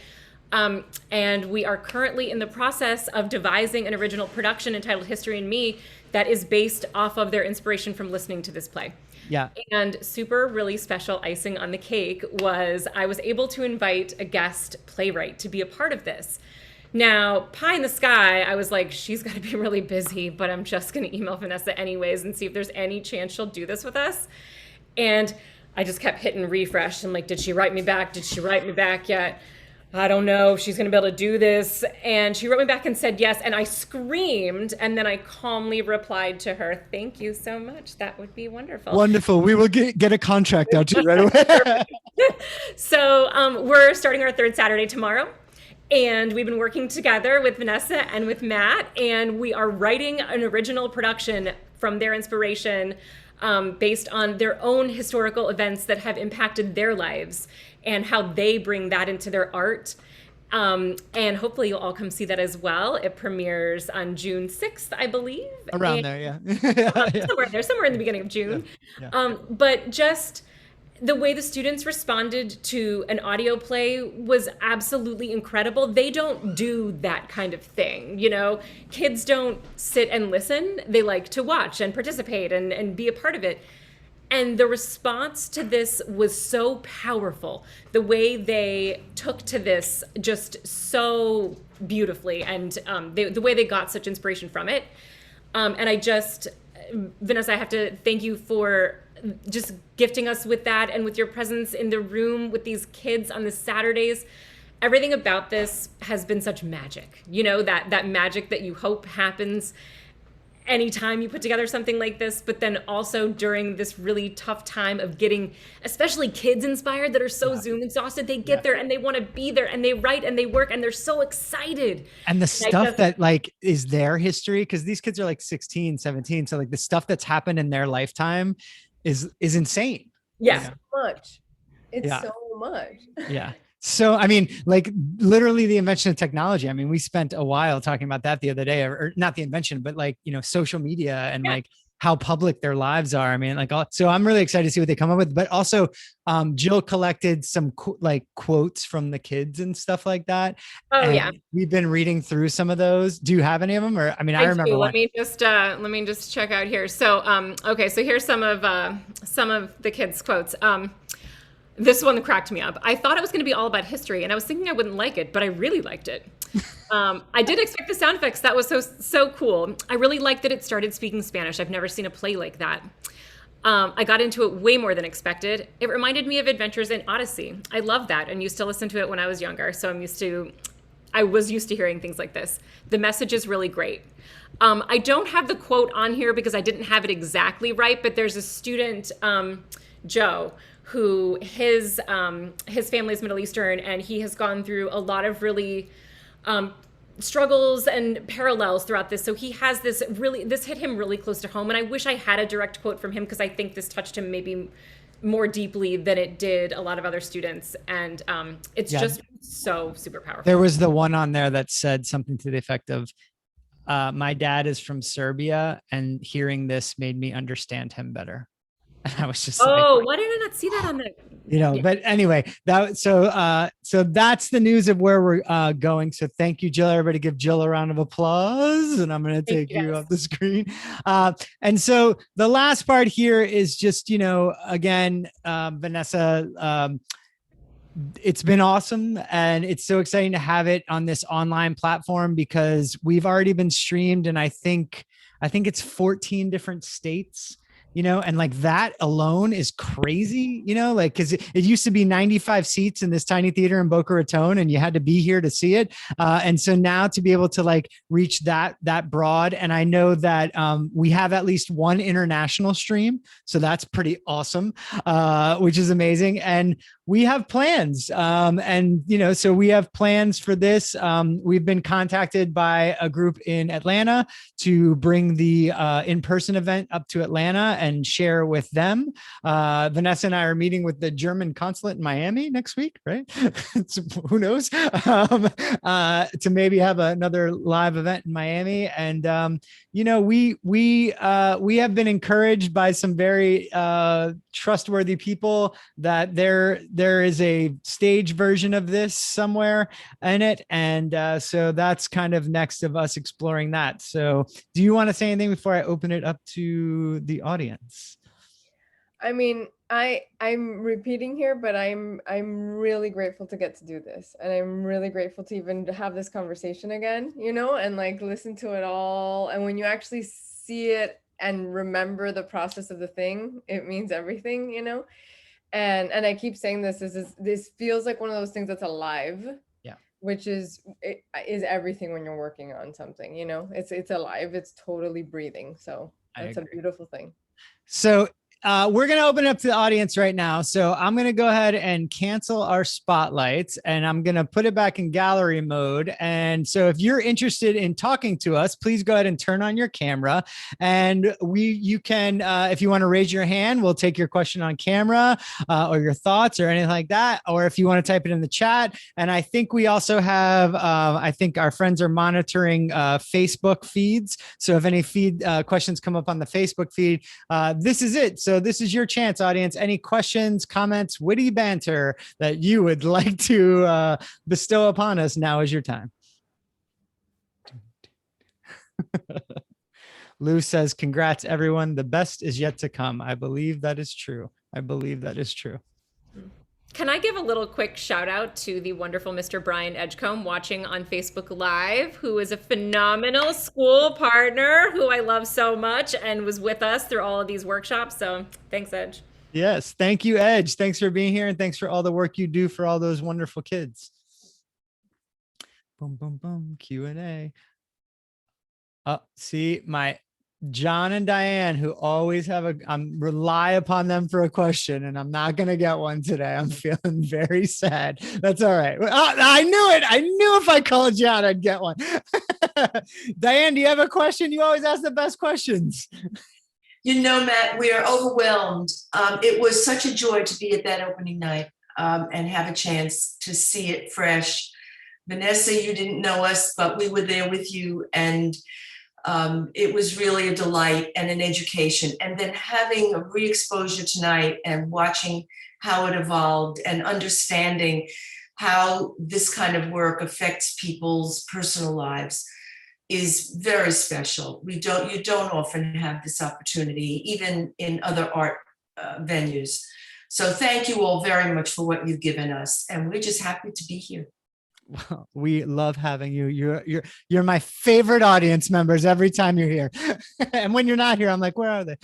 And we are currently in the process of devising an original production entitled History and Me that is based off of their inspiration from listening to this play.
Yeah.
And super really special icing on the cake was I was able to invite a guest playwright to be a part of this. Now, pie in the sky, I was like, she's got to be really busy, but I'm just going to email Vanessa anyways and see if there's any chance she'll do this with us. And I just kept hitting refresh. I'm like, did she write me back? Did she write me back yet? I don't know if she's going to be able to do this. And she wrote me back and said yes. And I screamed. And then I calmly replied to her, thank you so much. That would be wonderful.
Wonderful. We will get a contract out to you right away.
So we're starting our third Saturday tomorrow. And we've been working together with Vanessa and with Matt. And we are writing an original production from their inspiration based on their own historical events that have impacted their lives and how they bring that into their art. And hopefully you'll all come see that as well. It premieres on June 6th, I believe.
Around there, yeah.
Somewhere in the beginning of June.
Yeah.
But just the way the students responded to an audio play was absolutely incredible. They don't do that kind of thing, you know? Kids don't sit and listen. They like to watch and participate and be a part of it. And the response to this was so powerful. The way they took to this just so beautifully, and the way they got such inspiration from it. And Vanessa, I have to thank you for just gifting us with that and with your presence in the room with these kids on the Saturdays. Everything about this has been such magic, you know, that magic that you hope happens anytime you put together something like this, but then also during this really tough time of getting, especially kids inspired that are so Zoom exhausted, they get there and they want to be there and they write and they work and they're so excited.
And the stuff that like is their history, because these kids are like 16, 17. So like the stuff that's happened in their lifetime is insane.
Yes.
So much. It's
Yeah.
so much.
Yeah. So, I mean, like literally the invention of technology. I mean, we spent a while talking about that the other day, or not the invention, but like, you know, social media and like how public their lives are. I mean, like, so I'm really excited to see what they come up with, but also Jill collected some like quotes from the kids and stuff like that.
Oh,
and
yeah.
We've been reading through some of those. Do you have any of them? Or, I mean, I remember
do.
one.
Let me just check out here. So, okay. So here's some of the kids' quotes. This one cracked me up. I thought it was going to be all about history, and I was thinking I wouldn't like it, but I really liked it. I did expect the sound effects. That was so cool. I really liked that it started speaking Spanish. I've never seen a play like that. I got into it way more than expected. It reminded me of Adventures in Odyssey. I love that, and used to listen to it when I was younger, so I was used to hearing things like this. The message is really great. I don't have the quote on here because I didn't have it exactly right, but there's a student, Joe, who his family is Middle Eastern, and he has gone through a lot of really struggles and parallels throughout this. So he has this hit him really close to home. And I wish I had a direct quote from him because I think this touched him maybe more deeply than it did a lot of other students. And it's just so super powerful.
There was the one on there that said something to the effect of, my dad is from Serbia, and hearing this made me understand him better. And I was just
why did I not see that on the,
you know, but anyway, so that's the news of where we're going. So thank you, Jill. Everybody give Jill a round of applause, and I'm going to take you off the screen. And so the last part here is just, you know, again, Vanessa, it's been awesome, and it's so exciting to have it on this online platform because we've already been streamed, and I think it's 14 different states. You know, and like that alone is crazy, you know, like, cause it used to be 95 seats in this tiny theater in Boca Raton, and you had to be here to see it. And so now to be able to like reach that broad. And I know that we have at least one international stream. So that's pretty awesome, which is amazing. And we have plans. And, you know, so we have plans for this. We've been contacted by a group in Atlanta to bring the in-person event up to Atlanta. and share with them. Vanessa and I are meeting with the German consulate in Miami next week, right? Who knows? To maybe have another live event in Miami. And we have been encouraged by some very trustworthy people that there is a stage version of this somewhere in it, and so that's kind of next of us exploring that. So do you want to say anything before I open it up to the audience?
I mean, I'm repeating here, but I'm really grateful to get to do this, and I'm really grateful to even have this conversation again, and like listen to it all. And when you actually see it and remember the process of the thing, it means everything, And I keep saying this feels like one of those things that's alive.
Yeah.
Which is everything when you're working on something, it's alive, it's totally breathing. So that's a beautiful thing.
So we're going to open it up to the audience right now. So I'm going to go ahead and cancel our spotlights, and I'm going to put it back in gallery mode. And so if you're interested in talking to us, please go ahead and turn on your camera. And you can, if you want to raise your hand, we'll take your question on camera or your thoughts or anything like that. Or if you want to type it in the chat. And I think we also have, I think our friends are monitoring Facebook feeds. So if any questions come up on the Facebook feed, this is it. So this is your chance, audience. Any questions, comments, witty banter that you would like to bestow upon us, now is your time. Lou says, congrats, everyone. The best is yet to come. I believe that is true. I believe that is true.
Can I give a little quick shout out to the wonderful Mr. Brian Edgecombe watching on Facebook Live, who is a phenomenal school partner who I love so much and was with us through all of these workshops. So thanks, Edge.
Yes. Thank you, Edge. Thanks for being here. And thanks for all the work you do for all those wonderful kids. Boom, boom, boom. Q&A. See, my John and Diane, who always have rely upon them for a question, and I'm not going to get one today. I'm feeling very sad. That's all right. I knew it. I knew if I called you out, I'd get one. Diane, do you have a question? You always ask the best questions.
Matt, we are overwhelmed. It was such a joy to be at that opening night and have a chance to see it fresh. Vanessa, you didn't know us, but we were there with you, and it was really a delight and an education. And then having a re-exposure tonight and watching how it evolved and understanding how this kind of work affects people's personal lives is very special. You don't often have this opportunity, even in other art venues. So thank you all very much for what you've given us. And we're just happy to be here.
Well, we love having you. You're my favorite audience members every time you're here. And when you're not here, I'm like, where are they?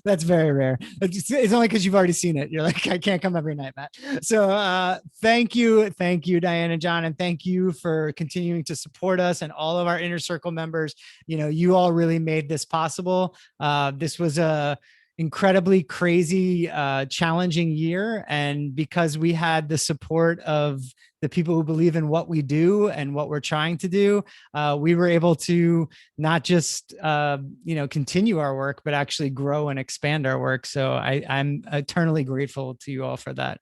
That's very rare. It's only because you've already seen it. You're like, I can't come every night, Matt. So thank you, Diane and John, and thank you for continuing to support us and all of our Inner Circle members. You all really made this possible. This was a incredibly crazy, challenging year. And because we had the support of the people who believe in what we do and what we're trying to do, we were able to not just, continue our work, but actually grow and expand our work. So I'm eternally grateful to you all for that.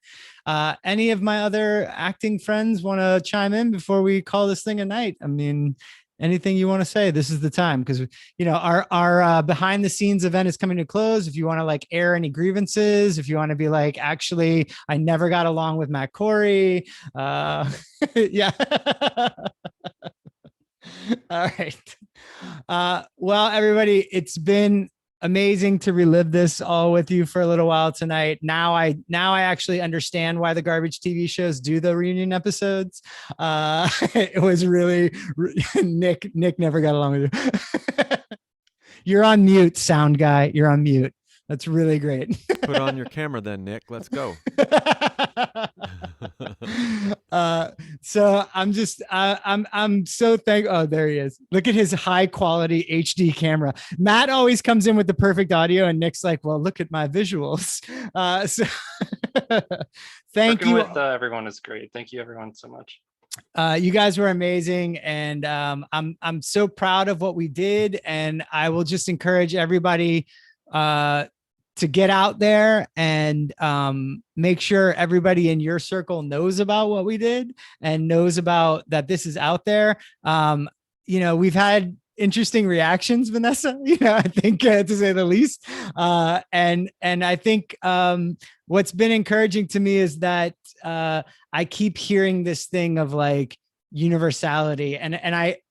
Any of my other acting friends want to chime in before we call this thing a night? I mean, anything you want to say, this is the time, because our behind the scenes event is coming to close. If you want to air any grievances, if you want to be like, actually, I never got along with Matt Corey. Yeah. All right. Well, everybody, it's been amazing to relive this all with you for a little while tonight. Now I actually understand why the garbage TV shows do the reunion episodes. It was really Nick never got along with you. You're on mute, sound guy. You're on mute. That's really great.
Put on your camera then, Nick. Let's go.
So I'm so thankful. Oh, there he is. Look at his high quality HD camera. Matt always comes in with the perfect audio, and Nick's like, well, look at my visuals. So thank
Working
you.
with everyone is great. Thank you, everyone, so much.
You guys were amazing, and I'm so proud of what we did, and I will just encourage everybody, to get out there and make sure everybody in your circle knows about what we did and knows about that this is out there. We've had interesting reactions, Vanessa, I think to say the least. And I think what's been encouraging to me is that I keep hearing this thing of like universality. And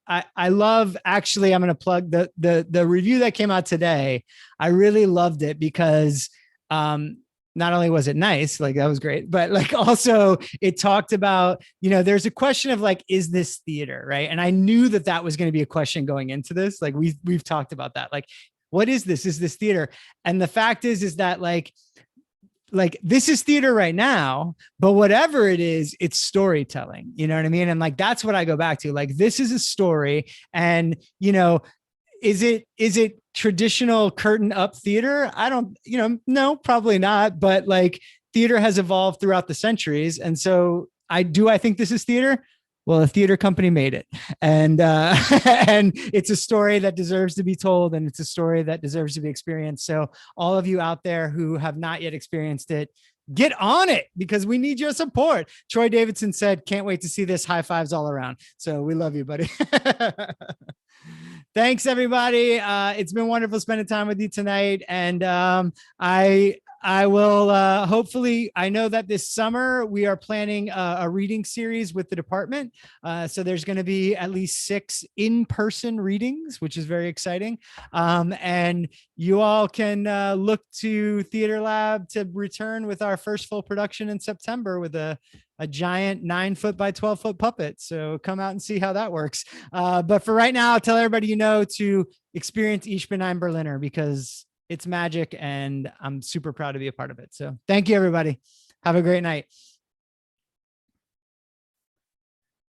I love, actually, I'm going to plug the review that came out today. I really loved it because not only was it nice, like that was great, but like also it talked about, there's a question of like, is this theater, right? And I knew that was going to be a question going into this. Like we've talked about that. Like, what is this? Is this theater? And the fact is that like this is theater right now, but whatever it is, it's storytelling. You know what I mean? And like, that's what I go back to. Like, this is a story. And, is it traditional curtain up theater? I don't, no, probably not. But like theater has evolved throughout the centuries. And so I think this is theater. Well, a theater company made it, and and it's a story that deserves to be told, and it's a story that deserves to be experienced. So, all of you out there who have not yet experienced it, get on it because we need your support. Troy Davidson said, "Can't wait to see this. High fives all around." So we love you, buddy. Thanks, everybody. It's been wonderful spending time with you tonight, and I will hopefully, I know that this summer we are planning a reading series with the department. So there's going to be at least 6 in-person readings, which is very exciting. And you all can look to Theater Lab to return with our first full production in September with a giant 9-foot by 12-foot puppet. So come out and see how that works. But for right now, I'll tell everybody to experience Ich bin ein Berliner because it's magic and I'm super proud to be a part of it. So thank you, everybody. Have a great night.